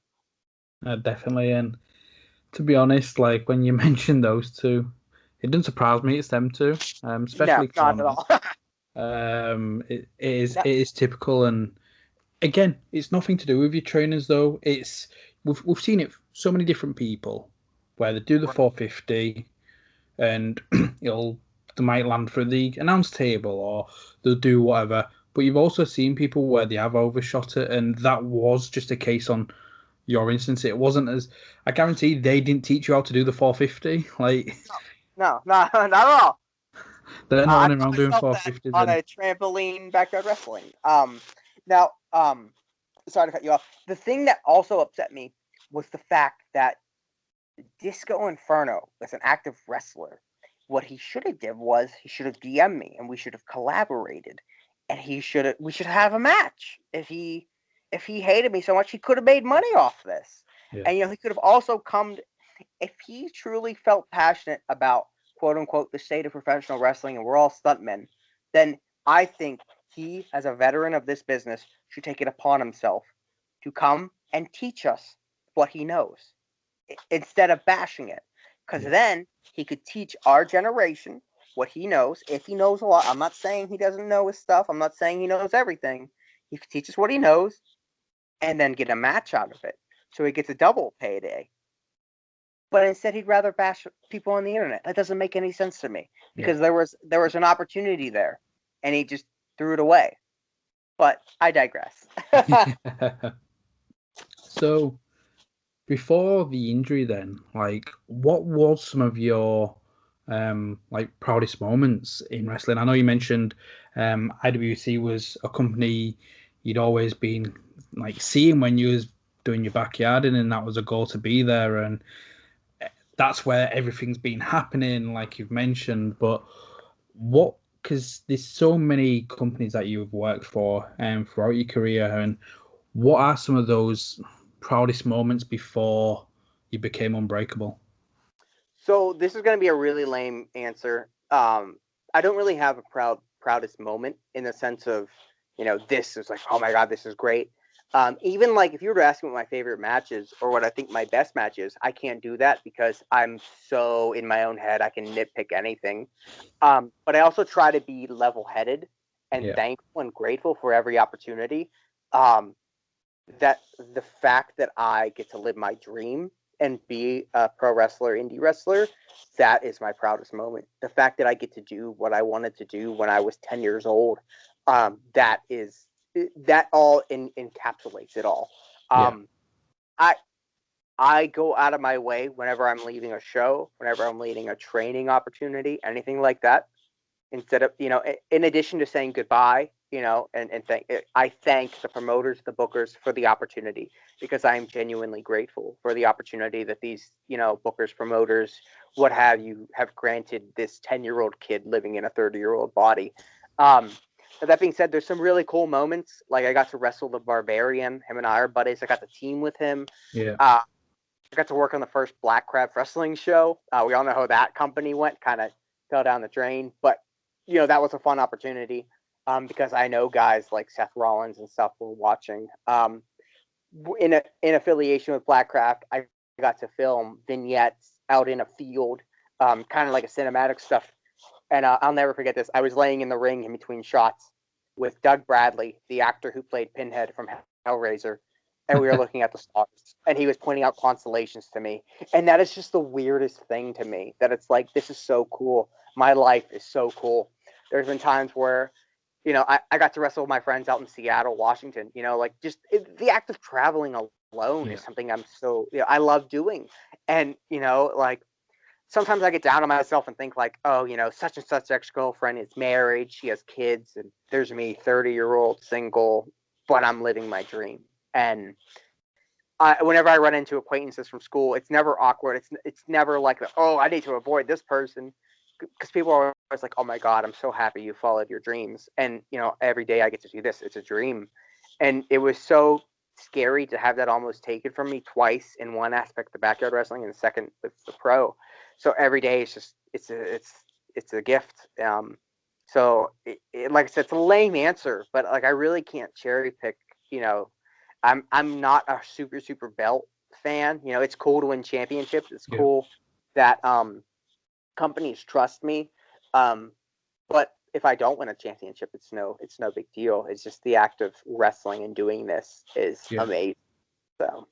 definitely. And to be honest, like when you mentioned those two, it doesn't surprise me it's them two, especially no, not at all. It is typical, and again, it's nothing to do with your trainers though. It's we've seen it so many different people where they do the 450. And they might land for the announce table or they'll do whatever. But you've also seen people where they have overshot it, and that was just a case on your instance. It wasn't as I guarantee they didn't teach you how to do the 450. Like no, not at all. They're not running around doing 450s on a trampoline backyard wrestling. Now, sorry to cut you off. The thing that also upset me was the fact that Disco Inferno was an active wrestler. What he should have did was he should have DM'd me and we should have collaborated, and we should have a match. If he hated me so much, he could have made money off this. Yeah. And he could have also come if he truly felt passionate about quote unquote the state of professional wrestling and we're all stuntmen, then I think he, as a veteran of this business, should take it upon himself to come and teach us what he knows instead of bashing it. Because then he could teach our generation what he knows. If he knows a lot, I'm not saying he doesn't know his stuff. I'm not saying he knows everything. He teaches what he knows, and then get a match out of it, so he gets a double payday. But instead, he'd rather bash people on the internet. That doesn't make any sense to me, because there was an opportunity there, and he just threw it away. But I digress. So, before the injury, then, like, what was some of your like proudest moments in wrestling? I know you mentioned IWC was a company you'd always been like seeing when you was doing your backyarding, and that was a goal to be there, and that's where everything's been happening, like you've mentioned. But what? Because there's so many companies that you've worked for throughout your career, and what are some of those proudest moments before you became unbreakable? So this is going to be a really lame answer. I don't really have a proudest moment in the sense of, this is like, oh my God, this is great. Even like if you were to ask me what my favorite match is or what I think my best match is, I can't do that because I'm so in my own head. I can nitpick anything. But I also try to be level-headed and thankful and grateful for every opportunity. That the fact that I get to live my dream and be a pro wrestler, indie wrestler, that is my proudest moment. The fact that I get to do what I wanted to do when I was 10 years old, that all encapsulates it all. I go out of my way whenever I'm leaving a show, whenever I'm leading a training opportunity, anything like that. Instead of, in addition to saying goodbye, I thank the promoters, the bookers for the opportunity, because I am genuinely grateful for the opportunity that these, bookers, promoters, what have you, have granted this 10-year-old kid living in a 30-year-old body. But that being said, there's some really cool moments. Like I got to wrestle the Barbarian. Him and I are buddies. I got to team with him. I got to work on the first Black Crab Wrestling show. We all know how that company went, kind of fell down the drain. But, that was a fun opportunity because I know guys like Seth Rollins and stuff were watching. In affiliation with Blackcraft, I got to film vignettes out in a field, kind of like a cinematic stuff. And I'll never forget this. I was laying in the ring in between shots with Doug Bradley, the actor who played Pinhead from Hellraiser. And we were looking at the stars, and he was pointing out constellations to me. And that is just the weirdest thing to me, that it's like, this is so cool. My life is so cool. There's been times where, I got to wrestle with my friends out in Seattle, Washington, the act of traveling alone is something I'm so, I love doing. And, like, sometimes I get down on myself and think like, oh, such and such ex-girlfriend is married, she has kids, and there's me, 30-year-old single, but I'm living my dream. And whenever I run into acquaintances from school, it's never awkward. It's never like, oh, I need to avoid this person, because people are always like, oh my God, I'm so happy you followed your dreams. And, every day I get to do this. It's a dream. And it was so scary to have that almost taken from me twice, in one aspect, the backyard wrestling, and the second with the pro. So every day it's just, it's a gift. So like I said, it's a lame answer, but like, I really can't cherry pick, I'm not a super belt fan. It's cool to win championships. It's cool that companies trust me. But if I don't win a championship, it's no big deal. It's just the act of wrestling and doing this is amazing. So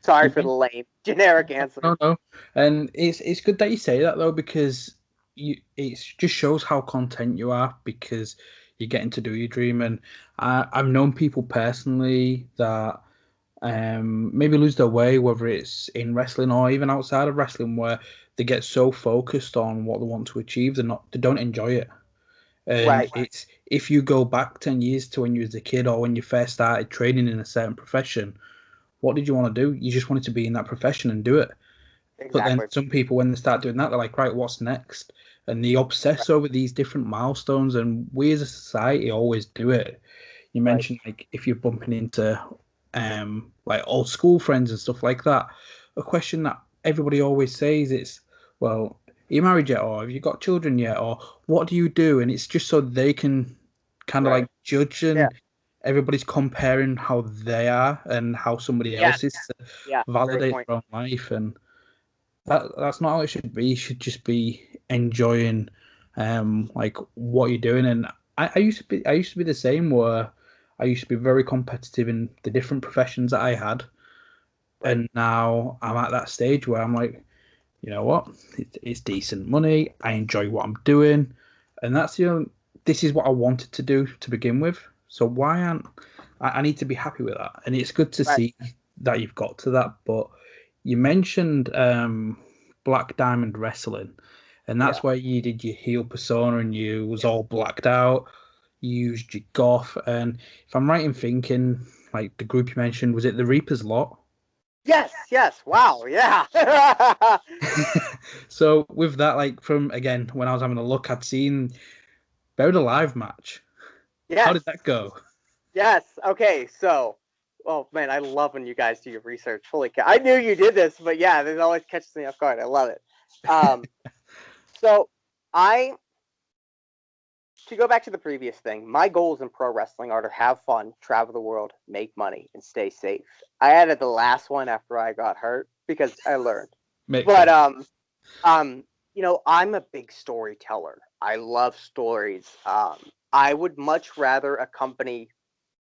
sorry for the lame generic answer. No. And it's good that you say that though, because it just shows how content you are, because you're getting to do your dream. And I've known people personally that maybe lose their way, whether it's in wrestling or even outside of wrestling, where they get so focused on what they want to achieve, they don't enjoy it. And it's, if you go back 10 years to when you was a kid or when you first started training in a certain profession, what did you want to do? You just wanted to be in that profession and do it. Exactly. But then some people, when they start doing that, they're like, right, what's next? And they obsess over these different milestones, and we as a society always do it. You mentioned like if you're bumping into like old school friends and stuff like that, a question that everybody always says is, well, are you married yet, or have you got children yet, or what do you do? And it's just so they can kind of like judge, and everybody's comparing how they are and how somebody else is to validate their own life. And that's not how it should be. You should just be enjoying like what you're doing. And I used to be the same, where I used to be very competitive in the different professions that I had. Right. And now I'm at that stage where I'm like, you know what? It's decent money. I enjoy what I'm doing, and this is what I wanted to do to begin with. So why aren't I need to be happy with that? And it's good to Right. see that you've got to that. But you mentioned Black Diamond Wrestling, and Yeah. that's where you did your heel persona and you was all blacked out. You used your goth, and if I'm right in thinking, like the group you mentioned, was it the Reapers lot? Yes. Yes. Wow. Yeah. So with that, like from again, when I was having a look, I'd seen Buried Alive match. How Yes. did that go? Yes. Okay. So, oh man, I love when you guys do your research. Holy cow! I knew you did this, but yeah, it always catches me off guard. I love it. Um, so I to go back to the previous thing, my goals in pro wrestling are to have fun, travel the world, make money, and stay safe. I added the last one after I got hurt because I learned. Makes But sense. um, I'm a big storyteller. I love stories. I would much rather a company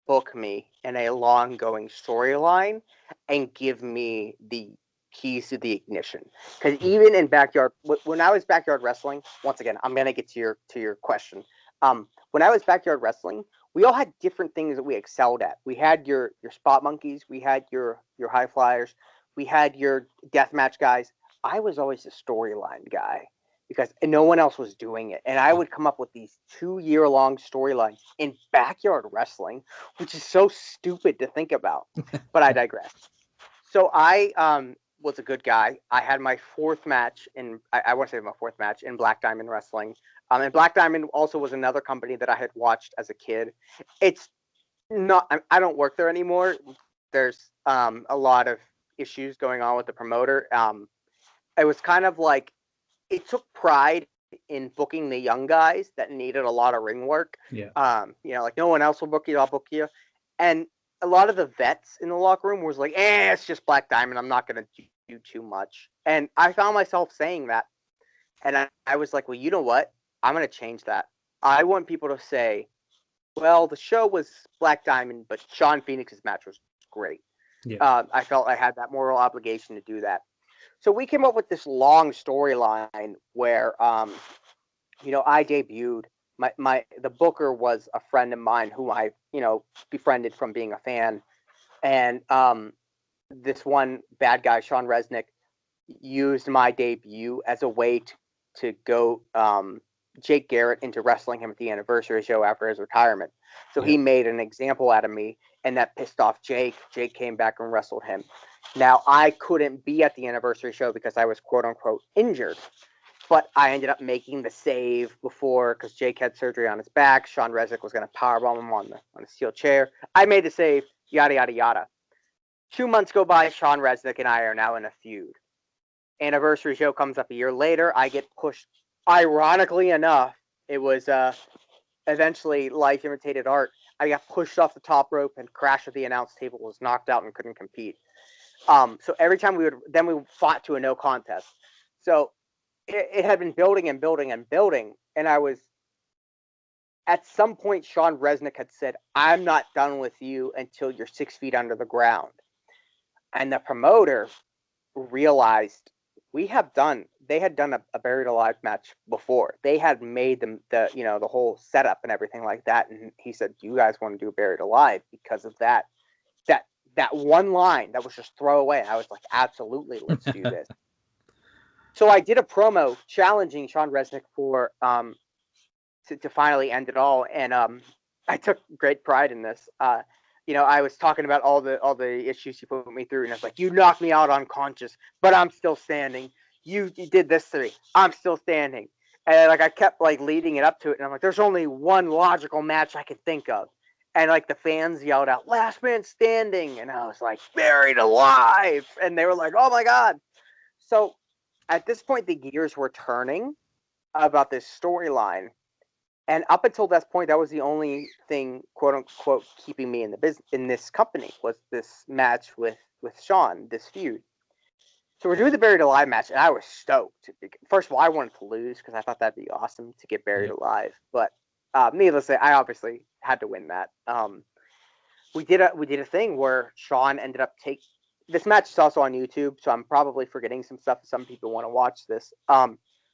book me in a long going storyline and give me the keys to the ignition. Because even in backyard, when I was backyard wrestling, once again, I'm gonna get to your question. When I was backyard wrestling, we all had different things that we excelled at. We had your spot monkeys, we had your high flyers, we had your deathmatch guys. I was always the storyline guy because no one else was doing it, and I would come up with these 2 year long storylines in backyard wrestling, which is so stupid to think about. But I digress. So I was a good guy. I had my fourth match in I want to say my fourth match in Black Diamond Wrestling. And Black Diamond also was another company that I had watched as a kid. It's not I don't work there anymore. There's a lot of issues going on with the promoter. It was kind of like it took pride in booking the young guys that needed a lot of ring work. Yeah. Like no one else will book you, I'll book you. And a lot of the vets in the locker room was like, it's just Black Diamond. I'm not going to do too much. And I found myself saying that. And I was like, well, you know what? I'm going to change that. I want people to say, well, the show was Black Diamond, but Shawn Phoenix's match was great. Yeah. I felt I had that moral obligation to do that. So we came up with this long storyline where, I debuted. The booker was a friend of mine who I, befriended from being a fan, and this one bad guy, Sean Resnick, used my debut as a way to go Jake Garrett into wrestling him at the anniversary show after his retirement. So he made an example out of me, and that pissed off Jake. Jake came back and wrestled him. Now, I couldn't be at the anniversary show because I was quote unquote injured, but I ended up making the save before because Jake had surgery on his back. Sean Resnick was going to powerbomb him on the steel chair. I made the save, yada, yada, yada. 2 months go by, Sean Resnick and I are now in a feud. Anniversary show comes up a year later. I get pushed. Ironically enough, it was eventually Life Imitated Art. I got pushed off the top rope and crashed at the announce table, was knocked out and couldn't compete. So every time we fought to a no contest. So it had been building and building and building, and I was at some point Sean Resnick had said, "I'm not done with you until you're 6 feet under the ground," and the promoter realized they had done a Buried Alive match before. They had made them the whole setup and everything like that, and he said, "You guys want to do Buried Alive because of that." That one line that was just throwaway. I was like, absolutely, let's do this. So I did a promo challenging Sean Resnick for to finally end it all, and I took great pride in this. I was talking about all the issues you put me through, and it's like, you knocked me out unconscious, but I'm still standing. You did this to me, I'm still standing, and like I kept like leading it up to it, and I'm like, there's only one logical match I could think of. And like the fans yelled out, "Last man standing," and I was like, "Buried alive," and they were like, "Oh my god!" So at this point, the gears were turning about this storyline, and up until this point, that was the only thing, quote unquote, keeping me in the business in this company was this match with Sean, this feud. So we're doing the Buried Alive match, and I was stoked. First of all, I wanted to lose because I thought that'd be awesome to get buried alive. But needless to say, I obviously had to win that. We did a thing where Shawn ended up this match is also on YouTube, so I'm probably forgetting some stuff. Some people want to watch this.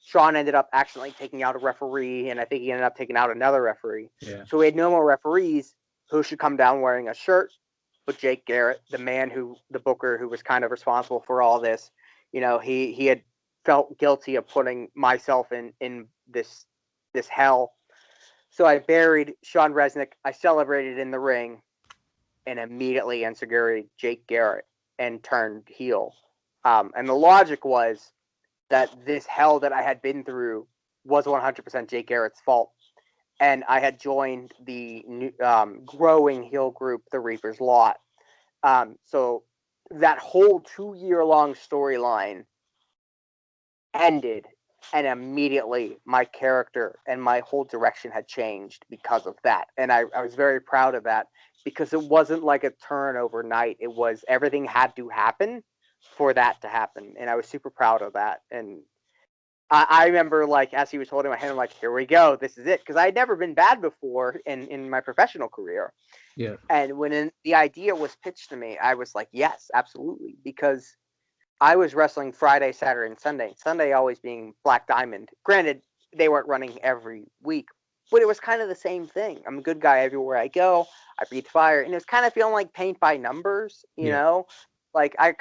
Shawn ended up accidentally taking out a referee, and I think he ended up taking out another referee. Yeah. So we had no more referees who should come down wearing a shirt. But Jake Garrett, the man the booker who was kind of responsible for all this, he had felt guilty of putting myself in this hell. So I buried Sean Resnick. I celebrated in the ring, and immediately insecurity Jake Garrett and turned heel. And the logic was that this hell that I had been through was 100% Jake Garrett's fault. And I had joined the new, growing heel group, the Reaper's Lot. So that whole 2-year-long storyline ended, and immediately my character and my whole direction had changed because of that. And I was very proud of that because it wasn't like a turn overnight. It was everything had to happen for that to happen. And I was super proud of that. And I remember, like, as he was holding my hand, I'm like, here we go. This is it. Because I had never been bad before in my professional career. Yeah. And when the idea was pitched to me, I was like, yes, absolutely. Because I was wrestling Friday, Saturday, and Sunday. Sunday always being Black Diamond. Granted, they weren't running every week, but it was kind of the same thing. I'm a good guy everywhere I go. I breathe fire. And it was kind of feeling like paint by numbers, you know? Like, I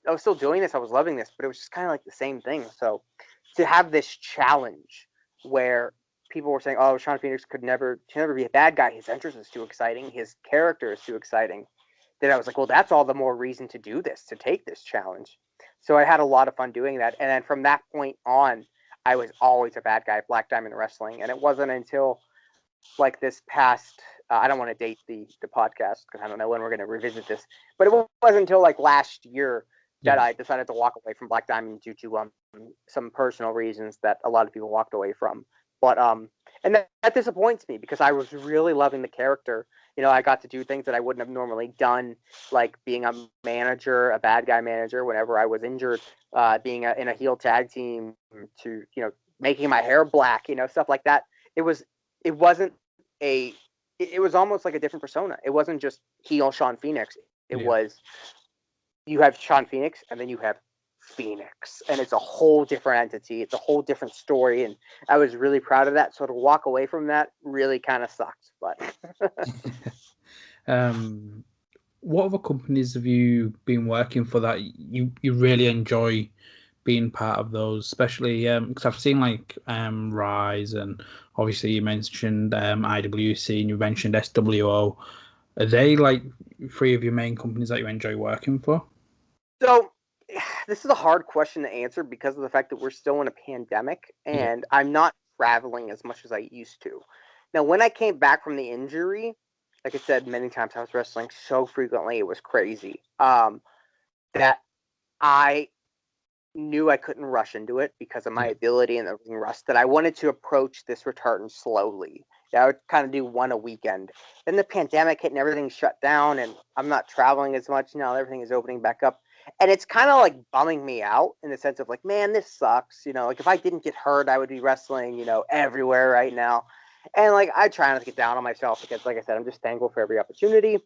was still doing this. I was loving this, but it was just kind of like the same thing. So to have this challenge where people were saying, oh, Shawn Phoenix could never be a bad guy. His entrance is too exciting. His character is too exciting. Then I was like, well, that's all the more reason to do this, to take this challenge. So I had a lot of fun doing that. And then from that point on, I was always a bad guy at Black Diamond Wrestling. And it wasn't until like this past, I don't want to date the podcast because I don't know when we're going to revisit this, but it wasn't until like last year that I decided to walk away from Black Diamond due to some personal reasons that a lot of people walked away from. But and that disappoints me because I was really loving the character. I got to do things that I wouldn't have normally done, like being a manager, a bad guy manager whenever I was injured, being in a heel tag team, to making my hair black, stuff like that. It was almost like a different persona. It wasn't just heel Shawn Phoenix. It was, you have Shawn Phoenix and then you have Phoenix, and it's a whole different entity. It's a whole different story, and I was really proud of that. So to walk away from that really kind of sucked. But what other companies have you been working for that you really enjoy being part of those, especially because I've seen like Rise, and obviously you mentioned IWC, and you mentioned SWO. Are they like three of your main companies that you enjoy working for? So this is a hard question to answer because of the fact that we're still in a pandemic and I'm not traveling as much as I used to. Now, when I came back from the injury, like I said many times, I was wrestling so frequently, it was crazy. That I knew I couldn't rush into it because of my ability and the rust, that I wanted to approach this return slowly. I would kind of do one a weekend. Then the pandemic hit and everything shut down, and I'm not traveling as much now. Everything is opening back up. And it's kind of like bumming me out in the sense of like, man, this sucks. Like if I didn't get hurt, I would be wrestling, everywhere right now. And like, I try not to get down on myself because, like I said, I'm just thankful for every opportunity.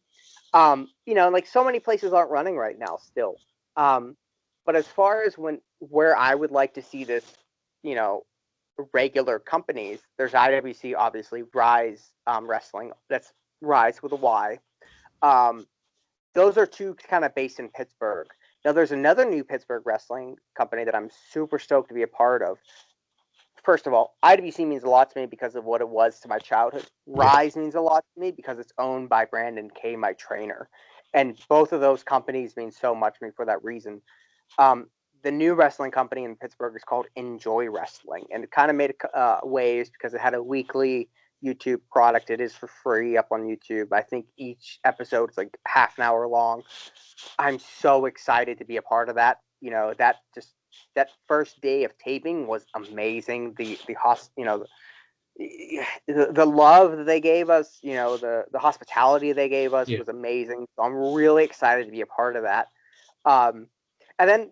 Like so many places aren't running right now still. But as far as where I would like to see this, regular companies, there's IWC, obviously, Rise Wrestling. That's Rise with a Y. Those are two kind of based in Pittsburgh. Now, there's another new Pittsburgh wrestling company that I'm super stoked to be a part of. First of all, IWC means a lot to me because of what it was to my childhood. Rise means a lot to me because it's owned by Brandon Kay, my trainer. And both of those companies mean so much to me for that reason. The new wrestling company in Pittsburgh is called Enjoy Wrestling, and it kind of made waves because it had a weekly YouTube product. It is for free up on YouTube. I think each episode is like half an hour long. I'm so excited to be a part of that. That first day of taping was amazing. The love that they gave us, the hospitality they gave us was amazing. So I'm really excited to be a part of that. And then,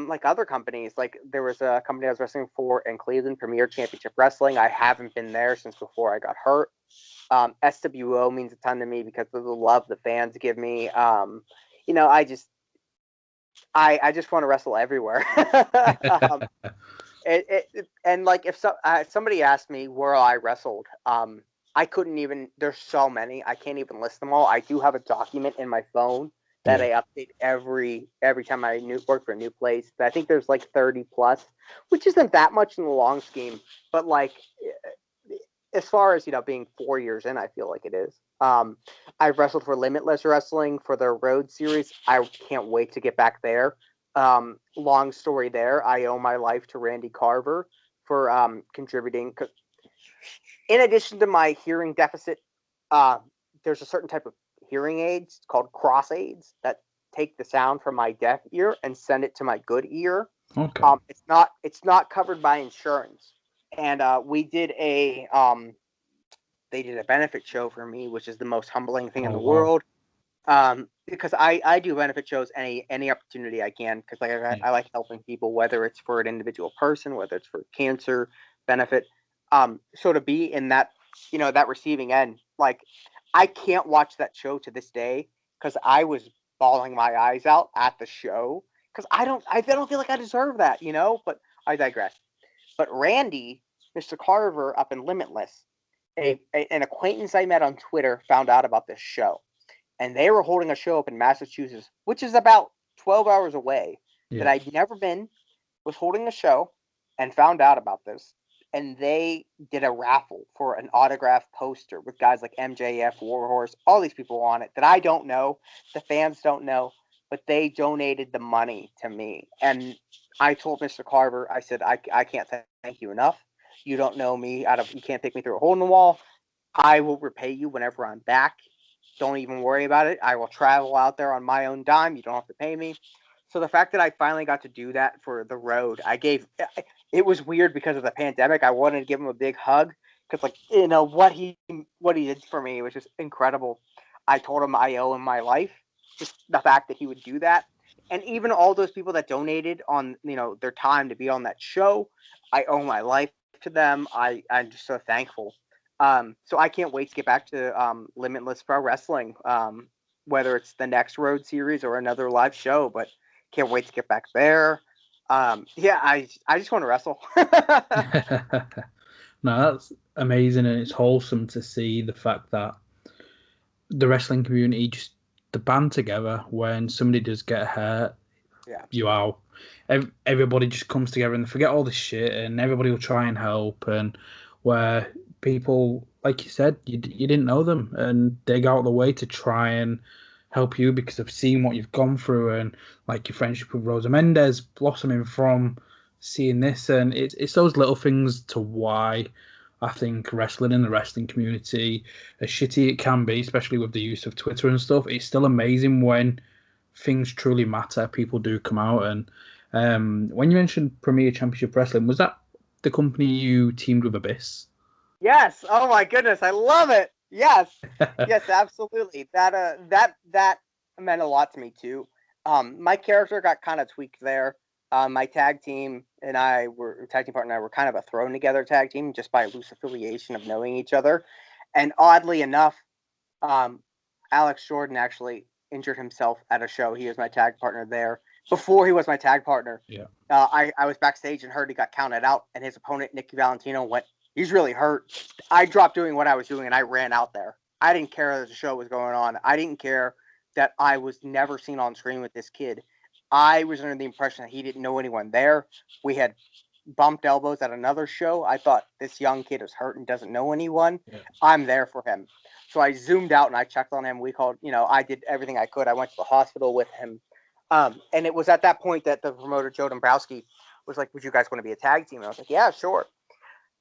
like other companies, like there was a company I was wrestling for in Cleveland, Premier Championship Wrestling. I haven't been there since before I got hurt. SWO means a ton to me because of the love the fans give me. I just want to wrestle everywhere. And like if somebody asked me where I wrestled, I couldn't even. There's so many, I can't even list them all. I do have a document in my phone that I update every time I work for a new place. I think there's like 30 plus, which isn't that much in the long scheme, but like as far as being 4 years in, I feel like it is. I've wrestled for Limitless Wrestling for their Road Series. I can't wait to get back there. Long story there. I owe my life to Randy Carver for contributing. In addition to my hearing deficit, there's a certain type of hearing aids called cross aids that take the sound from my deaf ear and send it to my good ear. Okay. It's not covered by insurance, and we did they did a benefit show for me, which is the most humbling thing in the world. Because I do benefit shows any opportunity I can, because I like helping people, whether it's for an individual person, whether it's for cancer benefit. So to be in that that receiving end, like I can't watch that show to this day because I was bawling my eyes out at the show because I don't feel like I deserve that, but I digress. But Randy, Mr. Carver up in Limitless, an acquaintance I met on Twitter found out about this show, and they were holding a show up in Massachusetts, which is about 12 hours away, that I'd never been, was holding a show and found out about this. And they did a raffle for an autographed poster with guys like MJF, Warhorse, all these people on it that I don't know, the fans don't know, but they donated the money to me. And I told Mr. Carver, I said, I can't thank you enough. You don't know me you can't take me through a hole in the wall. I will repay you whenever I'm back. Don't even worry about it. I will travel out there on my own dime. You don't have to pay me. So the fact that I finally got to do that for the road, it was weird because of the pandemic. I wanted to give him a big hug because, like, what he did for me was just incredible. I told him I owe him my life. Just the fact that he would do that, and even all those people that donated on their time to be on that show, I owe my life to them. I'm just so thankful. So I can't wait to get back to Limitless Pro Wrestling, whether it's the next Road Series or another live show, but can't wait to get back there. I just want to wrestle. No, that's amazing, and it's wholesome to see the fact that the wrestling community just the band together when somebody does get hurt. Yeah. Everybody just comes together and forget all this shit, and everybody will try and help. And where people, like you said, you didn't know them, and they go out of the way to try and help you because they've seen what you've gone through, and like your friendship with Rosa Mendez blossoming from seeing this, and it's those little things to why I think wrestling in the wrestling community, as shitty it can be, especially with the use of Twitter and stuff, it's still amazing when things truly matter. People do come out, and when you mentioned Premier Championship Wrestling, was that the company you teamed with Abyss? Yes. Oh my goodness, I love it. Yes. Yes, absolutely. That meant a lot to me too. My character got kind of tweaked there. My tag team partner and I were kind of a thrown together tag team just by loose affiliation of knowing each other. And oddly enough, Alex Jordan actually injured himself at a show. He was my tag partner there. Before he was my tag partner, I was backstage and heard he got counted out, and his opponent, Nicky Valentino, went, "He's really hurt." I dropped doing what I was doing, and I ran out there. I didn't care that the show was going on. I didn't care that I was never seen on screen with this kid. I was under the impression that he didn't know anyone there. We had bumped elbows at another show. I thought this young kid is hurt and doesn't know anyone. Yeah. I'm there for him. So I zoomed out and I checked on him. We called, I did everything I could. I went to the hospital with him. And it was at that point that the promoter, Joe Dombrowski, was like, "Would you guys want to be a tag team?" And I was like, "Yeah, sure."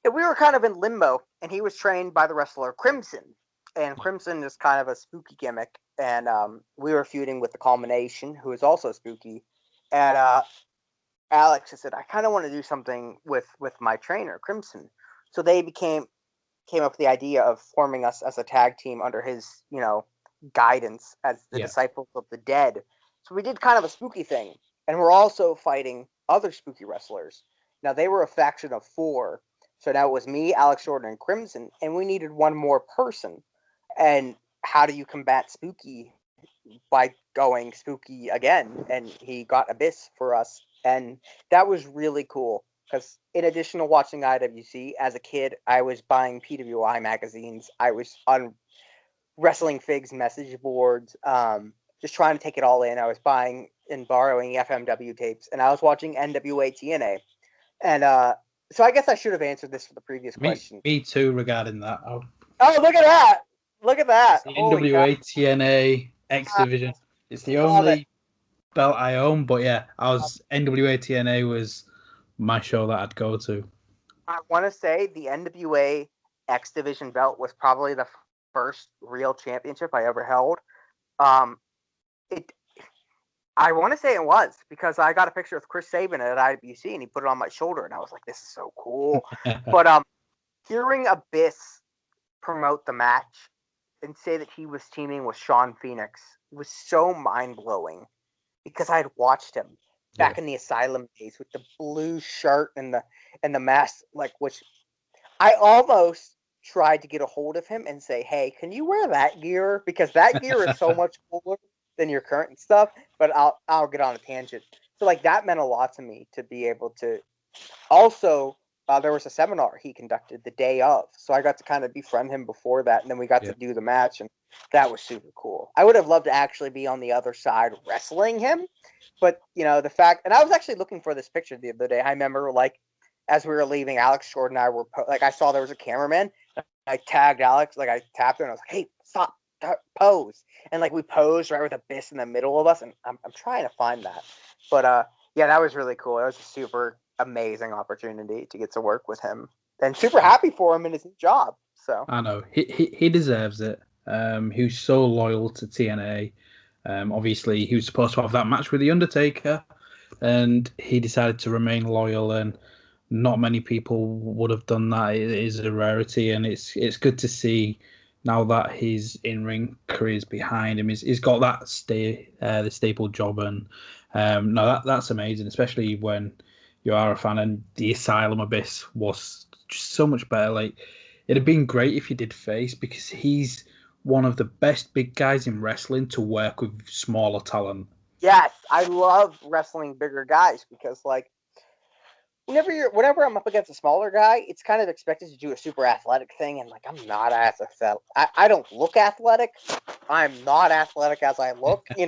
And we were kind of in limbo, and he was trained by the wrestler Crimson. And Crimson is kind of a spooky gimmick. And we were feuding with the Culmination, who is also spooky. And Alex said, "I kind of want to do something with my trainer, Crimson." So they came up with the idea of forming us as a tag team under his, guidance as the Disciples of the Dead. So we did kind of a spooky thing. and we're also fighting other spooky wrestlers. Now they were a faction of 4, so now it was me, Alex Jordan, and Crimson, and we needed one more person. And how do you combat spooky by going spooky again? And he got Abyss for us, and that was really cool. Because in addition to watching IWC, as a kid, I was buying PWI magazines. I was on Wrestling Figs message boards, just trying to take it all in. I was buying and borrowing FMW tapes, and I was watching NWA TNA. And so I guess I should have answered this for the previous question. Me too regarding that. Oh, look at that! Look at that! The Holy NWA cow. TNA X Division. It's the Love only belt I own, but yeah, NWA TNA was my show that I'd go to. I want to say the NWA X Division belt was probably the first real championship I ever held. It I want to say it was, because I got a picture with Chris Sabin at IWC and he put it on my shoulder, and I was like, this is so cool. But hearing Abyss promote the match and say that he was teaming with Shawn Phoenix was so mind-blowing, because I had watched him back in the Asylum days with the blue shirt and the mask, like, which I almost tried to get a hold of him and say, hey, can you wear that gear? Because that gear is so much cooler than your current stuff. But I'll get on a tangent. So like that meant a lot to me, to be able to. Also, there was a seminar he conducted the day of, so I got to kind of befriend him before that, and then we got to do the match, and that was super cool. I would have loved to actually be on the other side wrestling him, but the fact, and I was actually looking for this picture the other day. I remember, like, as we were leaving, Alex Jordan and I were I saw there was a cameraman. I tagged Alex, like I tapped him, and I was like, "Hey, stop, pose!" And like we posed right with Abyss in the middle of us, and I'm trying to find that, but yeah, that was really cool. It was a super amazing opportunity to get to work with him, and super happy for him in his new job. So I know he deserves it. He was so loyal to TNA. Obviously, he was supposed to have that match with the Undertaker, and he decided to remain loyal. And not many people would have done that. It is a rarity, and it's good to see now that his in-ring career is behind him. He's got that the stable job, and no, that's amazing, especially when you are a fan. And the Asylum Abyss was just so much better. Like, it'd have been great if you did face, because he's one of the best big guys in wrestling to work with smaller talent. yes, I love wrestling bigger guys, because like whenever I'm up against a smaller guy, it's kind of expected to do a super athletic thing, and like I'm not as athletic. I don't look athletic. I'm not athletic as I look, but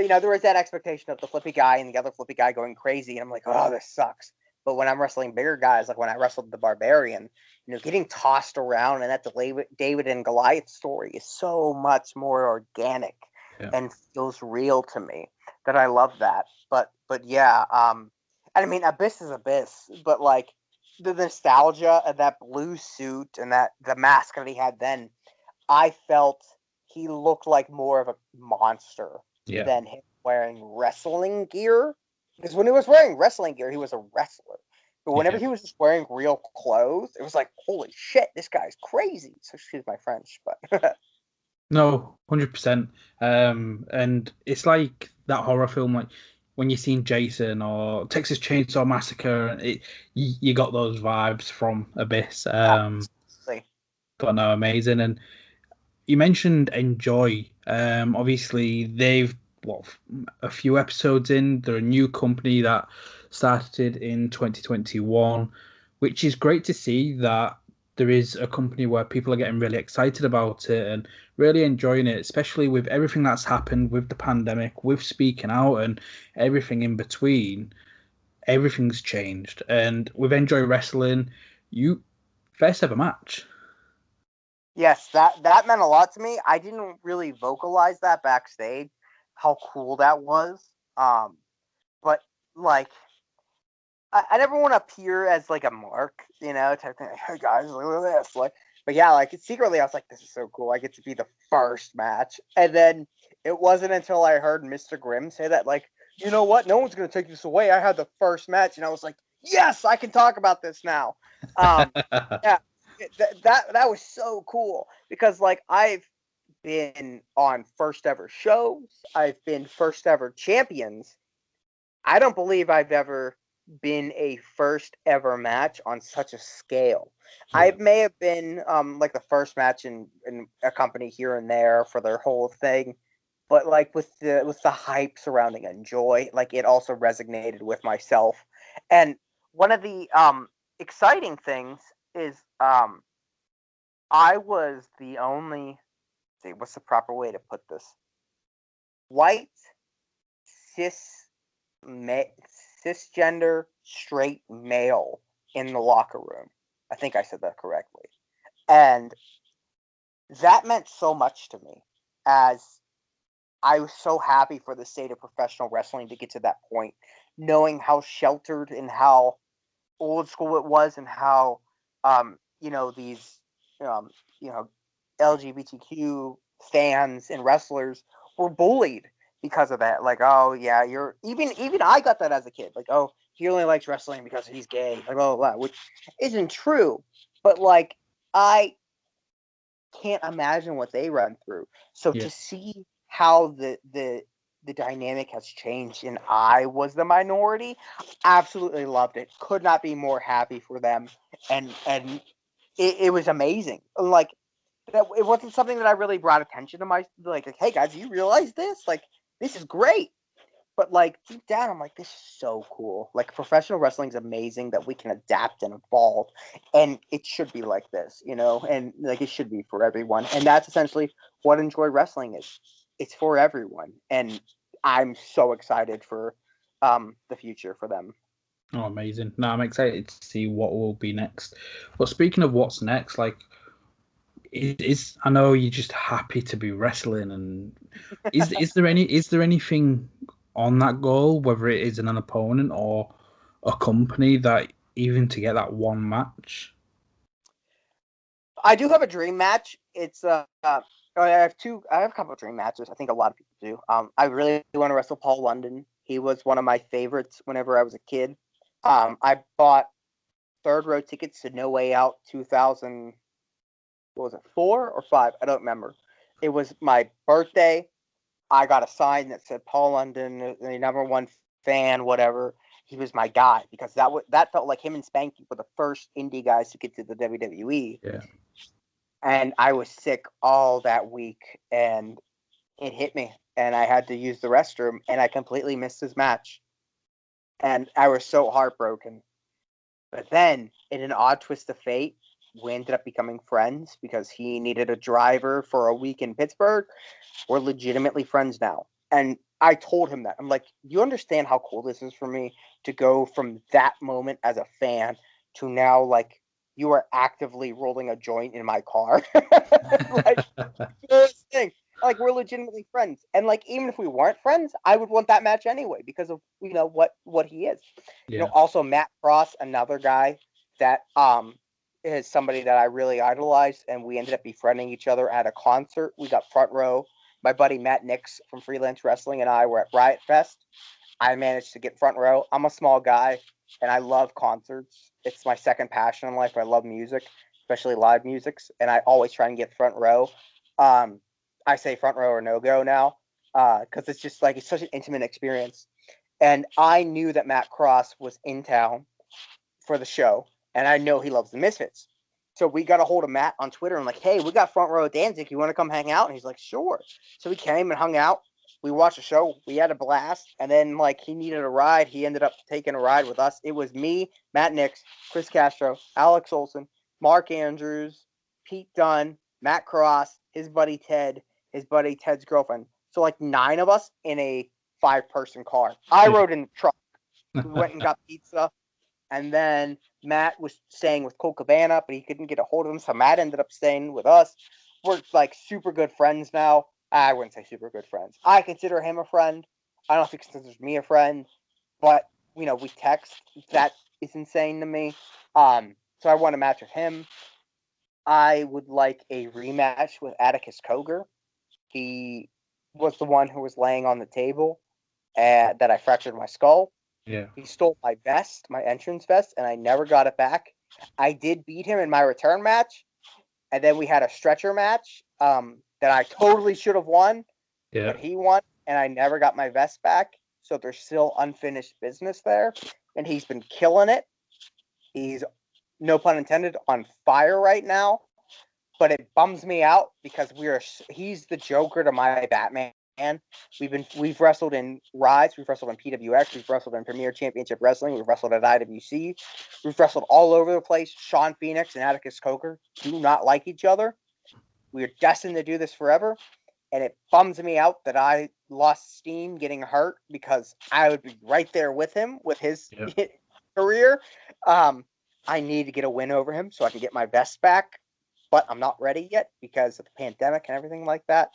there was that expectation of the flippy guy and the other flippy guy going crazy, and I'm like, oh, this sucks. But when I'm wrestling bigger guys, like when I wrestled the Barbarian, getting tossed around, and that David and Goliath story is so much more organic and feels real to me, that I love that. But yeah, I mean, Abyss is Abyss, but like the nostalgia of that blue suit and the mask that he had then, I felt he looked like more of a monster than him wearing wrestling gear. Because when he was wearing wrestling gear, he was a wrestler. But whenever he was just wearing real clothes, it was like, holy shit, this guy's crazy. So excuse my French, but No, 100%. And it's like that horror film, like when you've seen Jason or Texas Chainsaw Massacre, you got those vibes from Abyss. But no, amazing. And you mentioned Enjoy. Obviously, they've a few episodes in. They're a new company that started in 2021, which is great to see that there is a company where people are getting really excited about it and really enjoying it, especially with everything that's happened with the pandemic, with speaking out and everything in between. Everything's changed, and with Enjoy Wrestling, you first ever match. yes, that meant a lot to me. I didn't really vocalize that backstage, how cool that was. But like, I never want to appear as like a mark, type thing. Hey guys, look at this. Like, but yeah, like secretly, I was like, this is so cool. I get to be the first match, and then it wasn't until I heard Mr. Grimm say that, like, you know what? No one's gonna take this away. I had the first match, and I was like, yes, I can talk about this now. Yeah, that was so cool, because like I've been on first ever shows. I've been first ever champions. I don't believe I've ever been a first ever match on such a scale. Yeah. I may have been like the first match in a company here and there for their whole thing, but like with the hype surrounding Enjoy, like it also resonated with myself. And one of the exciting things is I was the only, see, what's the proper way to put this? White cis ma- cisgender straight male in the locker room. I think I said that correctly. And that meant so much to me, as I was so happy for the state of professional wrestling to get to that point, knowing how sheltered and how old school it was, and how these um, you know LGBTQ fans and wrestlers were bullied because of that. Like, oh yeah, you're even I got that as a kid. Like, oh, he only likes wrestling because he's gay. Like, blah, blah, blah, which isn't true. But like, I can't imagine what they run through. So Yeah. to see how the dynamic has changed, and I was the minority, absolutely loved it. Could not be more happy for them, and it was amazing. Like, that it wasn't something that I really brought attention to my like, hey guys, do you realize this? Like, this is great. But like deep down, I'm like, this is so cool. Like, professional wrestling is amazing that we can adapt and evolve, and it should be like this, and like it should be for everyone. And that's essentially what Enjoy Wrestling is. It's for everyone, and I'm so excited for the future for them. Oh, amazing. No, I'm excited to see what will be next. But speaking of what's next, like, is I know you're just happy to be wrestling, and is there anything on that goal, whether it is an opponent or a company, that even to get that one match? I do have a dream match. It's I have two. I have a couple of dream matches. I think a lot of people do. I really want to wrestle Paul London. He was one of my favorites whenever I was a kid. I bought third row tickets to No Way Out 2000. What was it, 4 or 5? I don't remember. It was my birthday. I got a sign that said Paul London, the number one fan, whatever. He was my guy, because that felt like him and Spanky were the first indie guys to get to the WWE. Yeah. And I was sick all that week, and it hit me, and I had to use the restroom, and I completely missed his match, and I was so heartbroken. But then, in an odd twist of fate, we ended up becoming friends because he needed a driver for a week in Pittsburgh. We're legitimately friends now. And I told him that. I'm like, you understand how cool this is for me to go from that moment as a fan to now, like, you are actively rolling a joint in my car. Like, this thing. Like, we're legitimately friends. And like, even if we weren't friends, I would want that match anyway because of what he is. Yeah. Also Matt Cross, another guy that is somebody that I really idolized, and we ended up befriending each other at a concert. We got front row. My buddy Matt Nix from Freelance Wrestling and I were at Riot Fest. I managed to get front row. I'm a small guy, and I love concerts. It's my second passion in life. I love music, especially live musics, and I always try and get front row. Um, I say front row or no go now, because it's just like, it's such an intimate experience. And I knew that Matt Cross was in town for the show, and I know he loves the Misfits. So we got a hold of Matt on Twitter and like, hey, we got front row at Danzig. You want to come hang out? And he's like, sure. So we came and hung out. We watched the show. We had a blast. And then like, he needed a ride. He ended up taking a ride with us. It was me, Matt Nix, Chris Castro, Alex Olson, Mark Andrews, Pete Dunne, Matt Cross, his buddy Ted, his buddy Ted's girlfriend. So like 9 of us in a 5-person car. I rode in the truck. We went and got pizza. And then Matt was staying with Cole Cabana, but he couldn't get a hold of him, so Matt ended up staying with us. We're like super good friends now. I wouldn't say super good friends. I consider him a friend. I don't know if he considers me a friend, but we text. That is insane to me. So I want a match with him. I would like a rematch with Atticus Cogar. He was the one who was laying on the table that I fractured my skull. Yeah. He stole my vest, my entrance vest, and I never got it back. I did beat him in my return match, and then we had a stretcher match that I totally should have won, Yeah. but he won, and I never got my vest back. So there's still unfinished business there, and he's been killing it. He's, no pun intended, on fire right now. But it bums me out because he's the Joker to my Batman. We've wrestled in Rise, we've wrestled in PWX, we've wrestled in Premier Championship Wrestling, we've wrestled at IWC, we've wrestled all over the place. Shawn Phoenix and Atticus Coker do not like each other. We are destined to do this forever, and it bums me out that I lost steam getting hurt because I would be right there with him with his career. I need to get a win over him so I can get my vest back, but I'm not ready yet because of the pandemic and everything like that.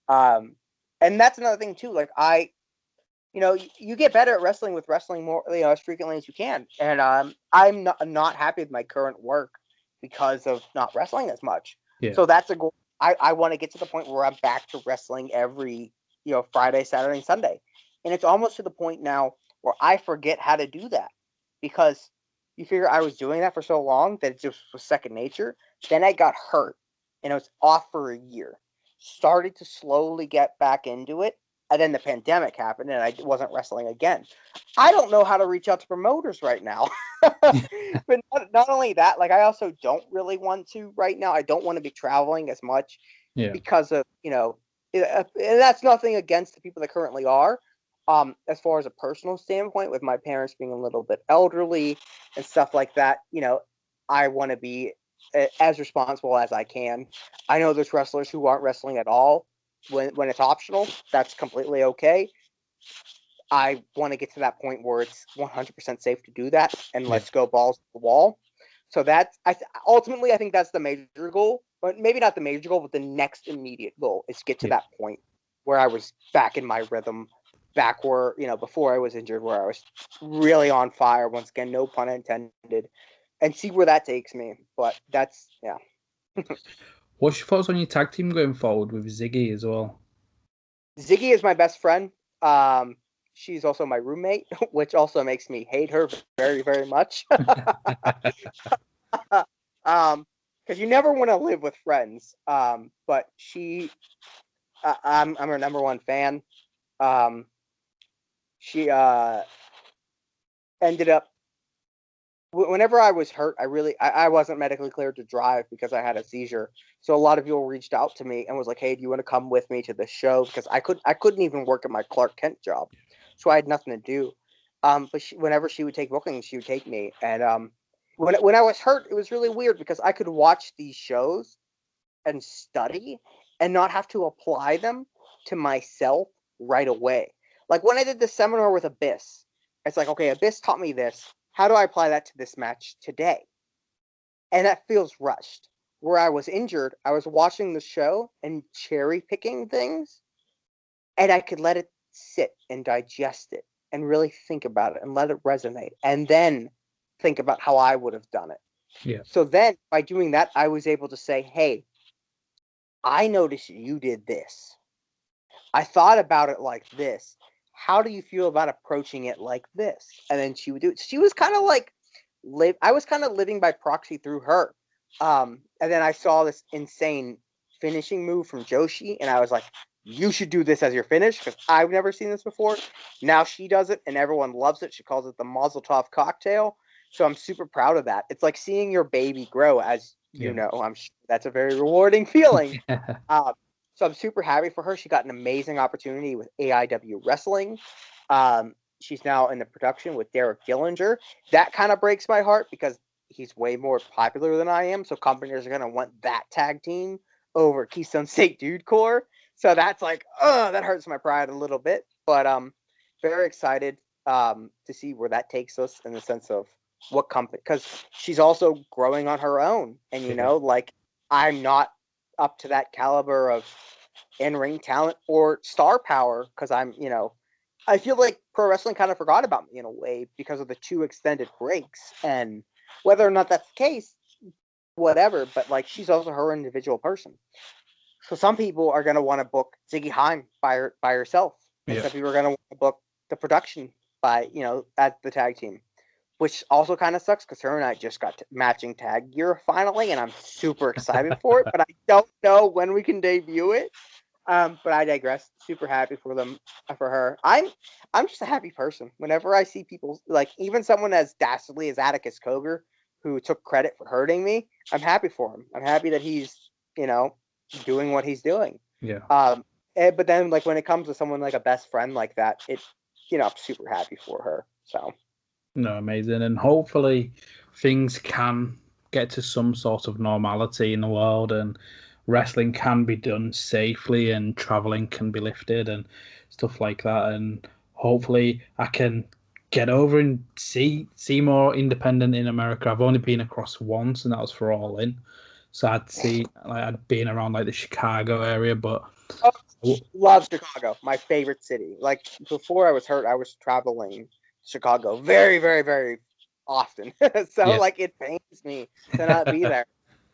And that's another thing too. Like you get better at wrestling with wrestling more, as frequently as you can. And I'm not happy with my current work because of not wrestling as much. Yeah. So that's a goal. I want to get to the point where I'm back to wrestling every, Friday, Saturday, and Sunday. And it's almost to the point now where I forget how to do that because you figure I was doing that for so long that it just was second nature. Then I got hurt and I was off for a year. Started to slowly get back into it. And then the pandemic happened and I wasn't wrestling again. I don't know how to reach out to promoters right now. But not only that, like I also don't really want to right now. I don't want to be traveling as much because of, and that's nothing against the people that currently are. As far as a personal standpoint, with my parents being a little bit elderly and stuff like that, I want to be as responsible as I can. I know there's wrestlers who aren't wrestling at all when it's optional. That's completely okay. I want to get to that point where it's 100% safe to do that, and let's go balls to the wall. So that's ultimately I think that's the major goal, but maybe not the major goal, but the next immediate goal is to get to that point where I was back in my rhythm, back where before I was injured, where I was really on fire. Once again, no pun intended, and see where that takes me. But that's What's your thoughts on your tag team going forward with Ziggy as well? Ziggy is my best friend. She's also my roommate, which also makes me hate her very, very much. Because you never want to live with friends. But I'm her number one fan. She ended up, whenever I was hurt, I wasn't medically cleared to drive because I had a seizure. So a lot of people reached out to me and was like, "Hey, do you want to come with me to the show?" Because I couldn't even work at my Clark Kent job, so I had nothing to do. But whenever she would take bookings, she would take me. And when I was hurt, it was really weird because I could watch these shows and study and not have to apply them to myself right away. Like when I did the seminar with Abyss, it's like, okay, Abyss taught me this. How do I apply that to this match today? And that feels rushed. Where I was injured, I was watching the show and cherry picking things, and I could let it sit and digest it and really think about it and let it resonate, and then think about how I would have done it. Yeah. So then by doing that, I was able to say, hey, I noticed you did this. I thought about it like this. How do you feel about approaching it like this? And then she would do it. She was kind of like I was kind of living by proxy through her. And then I saw this insane finishing move from Joshi, and I was like, you should do this as your finish because I've never seen this before. Now she does it, and everyone loves it. She calls it the Mazel Tov cocktail. So I'm super proud of that. It's like seeing your baby grow, as you know. I'm sure that's a very rewarding feeling. So I'm super happy for her. She got an amazing opportunity with AIW Wrestling. She's now in the production with Derek Dillinger. That kind of breaks my heart because he's way more popular than I am. So companies are going to want that tag team over Keystone State Dude Core. So that's like, that hurts my pride a little bit. But very excited to see where that takes us in the sense of what company. Because she's also growing on her own. And, like I'm not up to that caliber of in-ring talent or star power because I feel like pro wrestling kind of forgot about me in a way because of the 2 extended breaks. And whether or not that's the case, whatever, but like she's also her individual person. So some people are going to want to book Ziggy Haim by herself. And some people are going to want to book the production by, at the tag team. which also kind of sucks because her and I just got matching tag gear finally, and I'm super excited for it. But I don't know when we can debut it. But I digress. Super happy for them, for her. I'm just a happy person. Whenever I see people, like even someone as dastardly as Atticus Koger, who took credit for hurting me, I'm happy for him. I'm happy that he's, doing what he's doing. Yeah. But then like when it comes to someone like a best friend like that, I'm super happy for her. So. No, amazing. And hopefully things can get to some sort of normality in the world and wrestling can be done safely and traveling can be lifted and stuff like that. And hopefully I can get over and see more independent in America. I've only been across once and that was for All In. So I'd been around like the Chicago area, but Love Chicago, my favorite city. Like before I was hurt, I was traveling Chicago very, very, very often. So yeah. like it pains me to not be there.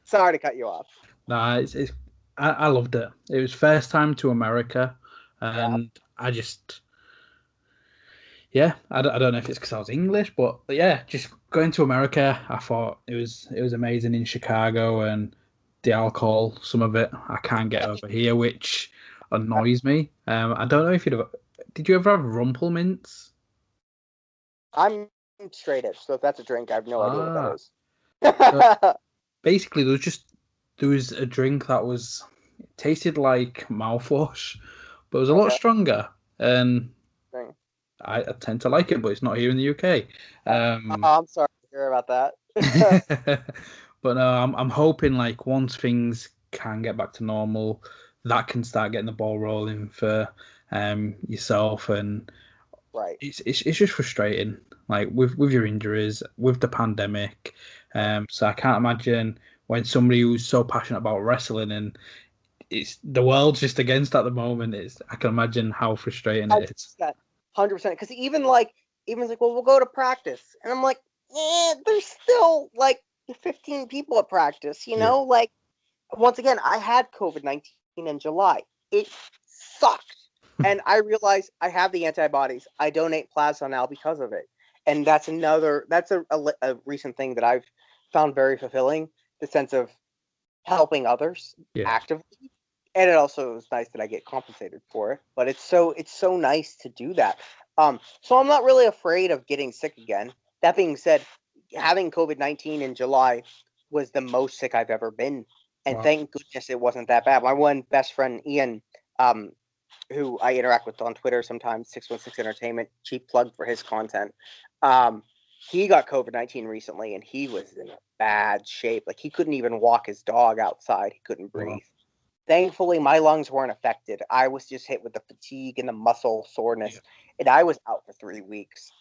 Sorry to cut you off. No, I loved it. It was first time to America, and I just I don't know if it's because I was English, but yeah, just going to America, I thought it was amazing in Chicago, and the alcohol, some of it I can't get over here, which annoys me. I don't know if did you ever have Rumple Mints? I'm straight edge, so if that's a drink, I have no idea what that is. So basically, there was a drink that it tasted like mouthwash, but it was a lot stronger, and I tend to like it, but it's not here in the UK. I'm sorry to hear about that. But no, I'm hoping like once things can get back to normal, that can start getting the ball rolling for yourself, and Right. it's just frustrating, like with your injuries, with the pandemic. So I can't imagine when somebody who's so passionate about wrestling and it's the world's just against at the moment. I can imagine how frustrating it is. 100%. Because even like, well, we'll go to practice, and I'm like, there's still like 15 people at practice. Like once again, I had COVID-19 in July. It sucked, and I realized I have the antibodies. I donate plasma now because of it, and that's a recent thing that I've found very fulfilling. The sense of helping others actively, and it also is nice that I get compensated for it. But it's so nice to do that. So I'm not really afraid of getting sick again. That being said, having COVID-19 in July was the most sick I've ever been, and thank goodness it wasn't that bad. My one best friend Ian, who I interact with on Twitter sometimes, 616 Entertainment, cheap plug for his content. He got COVID-19 recently, and he was in bad shape. Like he couldn't even walk his dog outside. He couldn't breathe. Thankfully, my lungs weren't affected. I was just hit with the fatigue and the muscle soreness, and I was out for 3 weeks.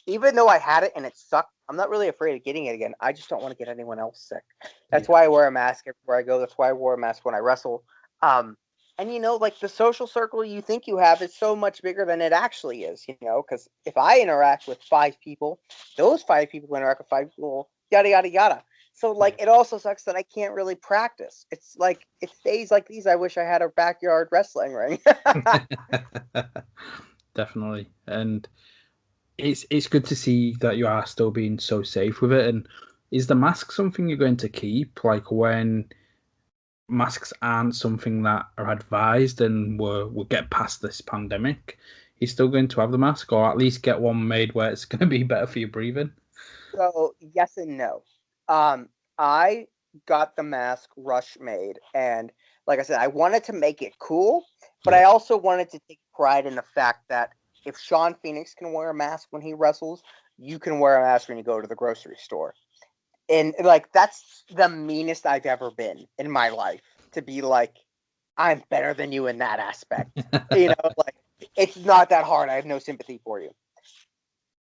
Even though I had it and it sucked, I'm not really afraid of getting it again. I just don't want to get anyone else sick. That's why I wear a mask everywhere I go. That's why I wore a mask when I wrestle. And like the social circle you think you have is so much bigger than it actually is, because if I interact with 5 people, those 5 people interact with 5 people, yada, yada, yada. So, like, it also sucks that I can't really practice. It's like, it's days like these, I wish I had a backyard wrestling ring. Definitely. And it's good to see that you are still being so safe with it. And is the mask something you're going to keep? Like when masks aren't something that are advised and we'll get past this pandemic, you're still going to have the mask, or at least get one made where it's going to be better for your breathing? So, yes and no. I got the mask Rush made, and like I said, I wanted to make it cool, but I also wanted to take pride in the fact that if Shawn Phoenix can wear a mask when he wrestles, you can wear a mask when you go to the grocery store. And like that's the meanest I've ever been in my life, to be like, I'm better than you in that aspect. Like it's not that hard. I have no sympathy for you.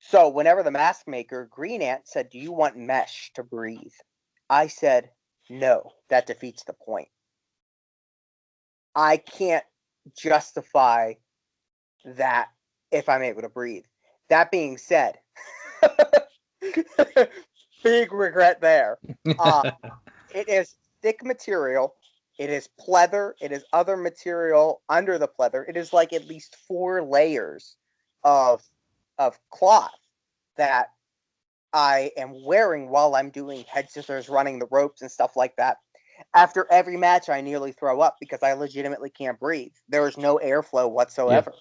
So whenever the mask maker, Green Ant, said, "Do you want mesh to breathe?" I said, "No, that defeats the point. I can't justify that if I'm able to breathe." That being said, big regret there. It is thick material. It is pleather. It is other material under the pleather. It is like at least 4 layers of cloth that I am wearing while I'm doing head scissors, running the ropes and stuff like that. After every match, I nearly throw up because I legitimately can't breathe. There is no airflow whatsoever.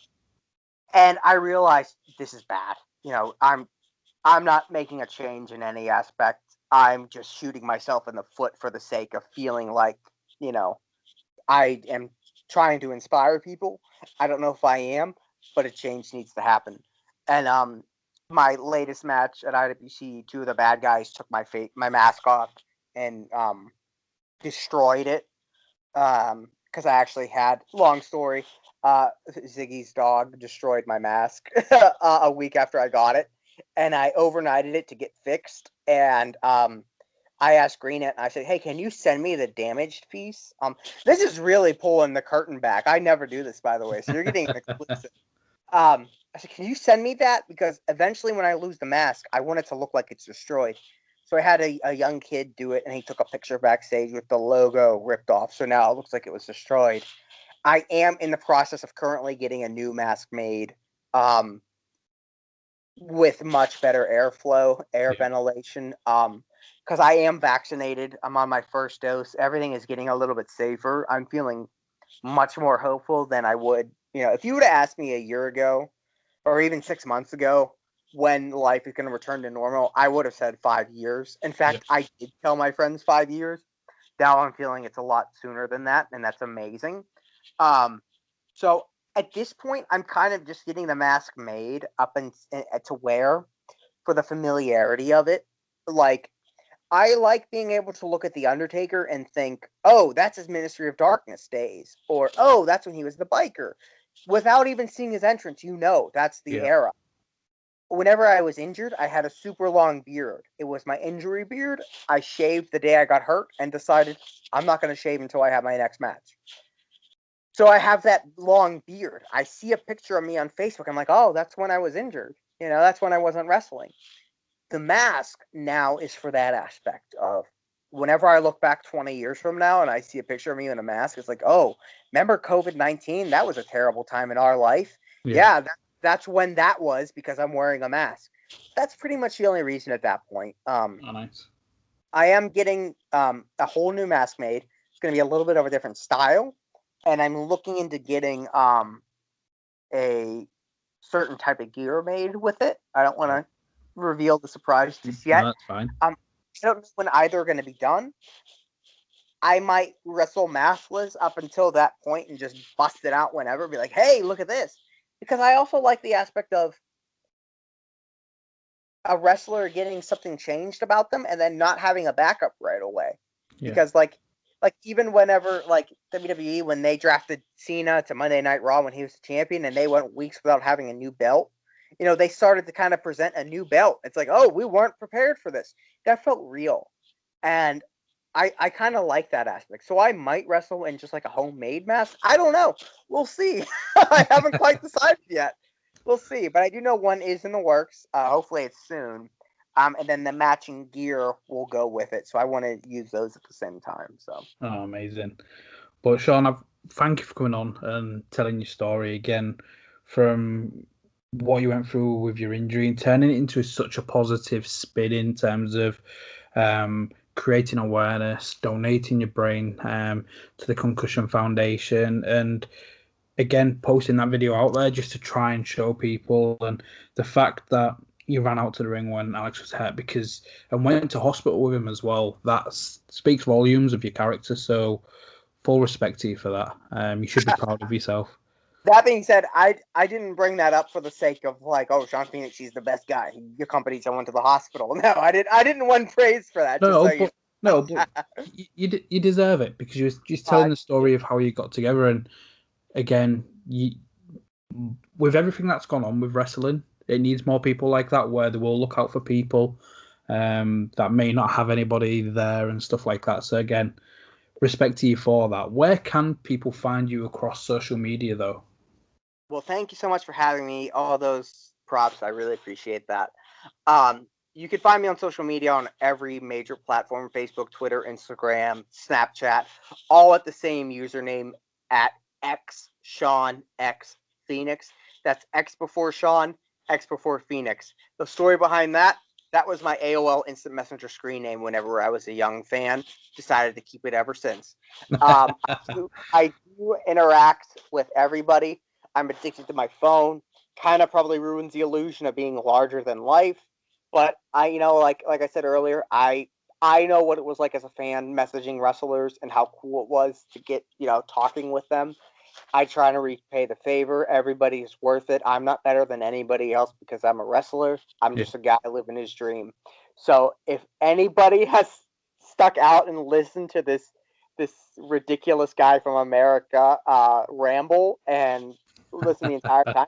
And I realized this is bad. I'm not making a change in any aspect. I'm just shooting myself in the foot for the sake of feeling like, I am trying to inspire people. I don't know if I am, but a change needs to happen. And my latest match at IWC, two of the bad guys took my mask off and destroyed it. Because I actually had, long story, Ziggy's dog destroyed my mask a week after I got it, and I overnighted it to get fixed. And I asked Greenet, I said, "Hey, can you send me the damaged piece?" This is really pulling the curtain back. I never do this, by the way, so you're getting an exclusive. I said, "Can you send me that? Because eventually, when I lose the mask, I want it to look like it's destroyed." So I had a young kid do it, and he took a picture backstage with the logo ripped off. So now it looks like it was destroyed. I am in the process of currently getting a new mask made, with much better airflow, air ventilation. Because I am vaccinated. I'm on my first dose. Everything is getting a little bit safer. I'm feeling much more hopeful than I would. If you would have asked me a year ago, or even 6 months ago, when life is going to return to normal, I would have said 5 years. In fact, I did tell my friends 5 years. Now I'm feeling it's a lot sooner than that, and that's amazing. So at this point, I'm kind of just getting the mask made up and to wear for the familiarity of it. Like, I like being able to look at the Undertaker and think, "Oh, that's his Ministry of Darkness days," or "Oh, that's when he was the biker." Without even seeing his entrance, that's the era. Whenever I was injured, I had a super long beard. It was my injury beard. I shaved the day I got hurt and decided I'm not going to shave until I have my next match. So I have that long beard. I see a picture of me on Facebook. I'm like, "Oh, that's when I was injured. That's when I wasn't wrestling." The mask now is for that aspect of whenever I look back 20 years from now and I see a picture of me in a mask, it's like, "Oh, remember COVID-19? That was a terrible time in our life." Yeah, that's when that was, because I'm wearing a mask. That's pretty much the only reason at that point. Nice. I am getting a whole new mask made. It's going to be a little bit of a different style, and I'm looking into getting a certain type of gear made with it. I don't want to reveal the surprise just yet. No, that's fine. I don't know when either are going to be done. I might wrestle maskless up until that point and just bust it out whenever. Be like, "Hey, look at this," because I also like the aspect of a wrestler getting something changed about them and then not having a backup right away. Because like even whenever like WWE, when they drafted Cena to Monday Night Raw when he was the champion and they went weeks without having a new belt, they started to kind of present a new belt. It's like, "Oh, we weren't prepared for this." That felt real. And I kind of like that aspect. So I might wrestle in just like a homemade mask. I don't know. We'll see. I haven't quite decided yet. We'll see. But I do know one is in the works. Hopefully it's soon. And then the matching gear will go with it. So I want to use those at the same time. So. Oh, amazing. But Shawn, thank you for coming on and telling your story again, from what you went through with your injury and turning it into such a positive spin in terms of creating awareness, donating your brain to the Concussion Foundation, and again posting that video out there just to try and show people. And the fact that you ran out to the ring when Alex was hurt and went to hospital with him as well, that speaks volumes of your character. So full respect to you for that. You should be proud of yourself. That being said, I didn't bring that up for the sake of like, "Oh, Shawn Phoenix, he's the best guy. Your company someone to the hospital." No, I didn't want praise for that. But you deserve it, because you were just telling the story of how you got together. And again, with everything that's gone on with wrestling, it needs more people like that, where they will look out for people that may not have anybody there and stuff like that. So again, respect to you for that. Where can people find you across social media, though? Well, thank you so much for having me. All those props, I really appreciate that. You can find me on social media on every major platform: Facebook, Twitter, Instagram, Snapchat, all at the same username at X Shawn X Phoenix. That's X before Shawn, X before Phoenix. The story behind that That was my AOL Instant Messenger screen name whenever I was a young fan. Decided to keep it ever since. I do interact with everybody. I'm addicted to my phone. Kind of probably ruins the illusion of being larger than life. But like I said earlier, I know what it was like as a fan messaging wrestlers and how cool it was to get talking with them. I try to repay the favor. Everybody's worth it. I'm not better than anybody else because I'm a wrestler. I'm just a guy living his dream. So if anybody has stuck out and listened to this ridiculous guy from America ramble and listen the entire time,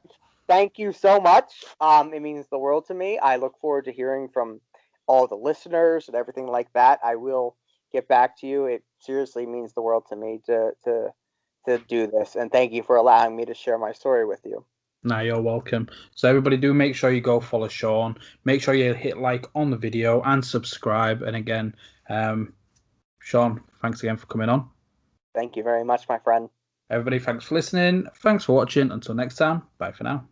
thank you so much. It means the world to me. I look forward to hearing from all the listeners and everything like that. I will get back to you. It seriously means the world to me to do this, and thank you for allowing me to share my story with you. No, you're welcome. So everybody do make sure you go follow Shawn. Make sure you hit like on the video and subscribe. And again, Shawn, thanks again for coming on. Thank you very much, my friend. Everybody, thanks for listening. Thanks for watching. Until next time, bye for now.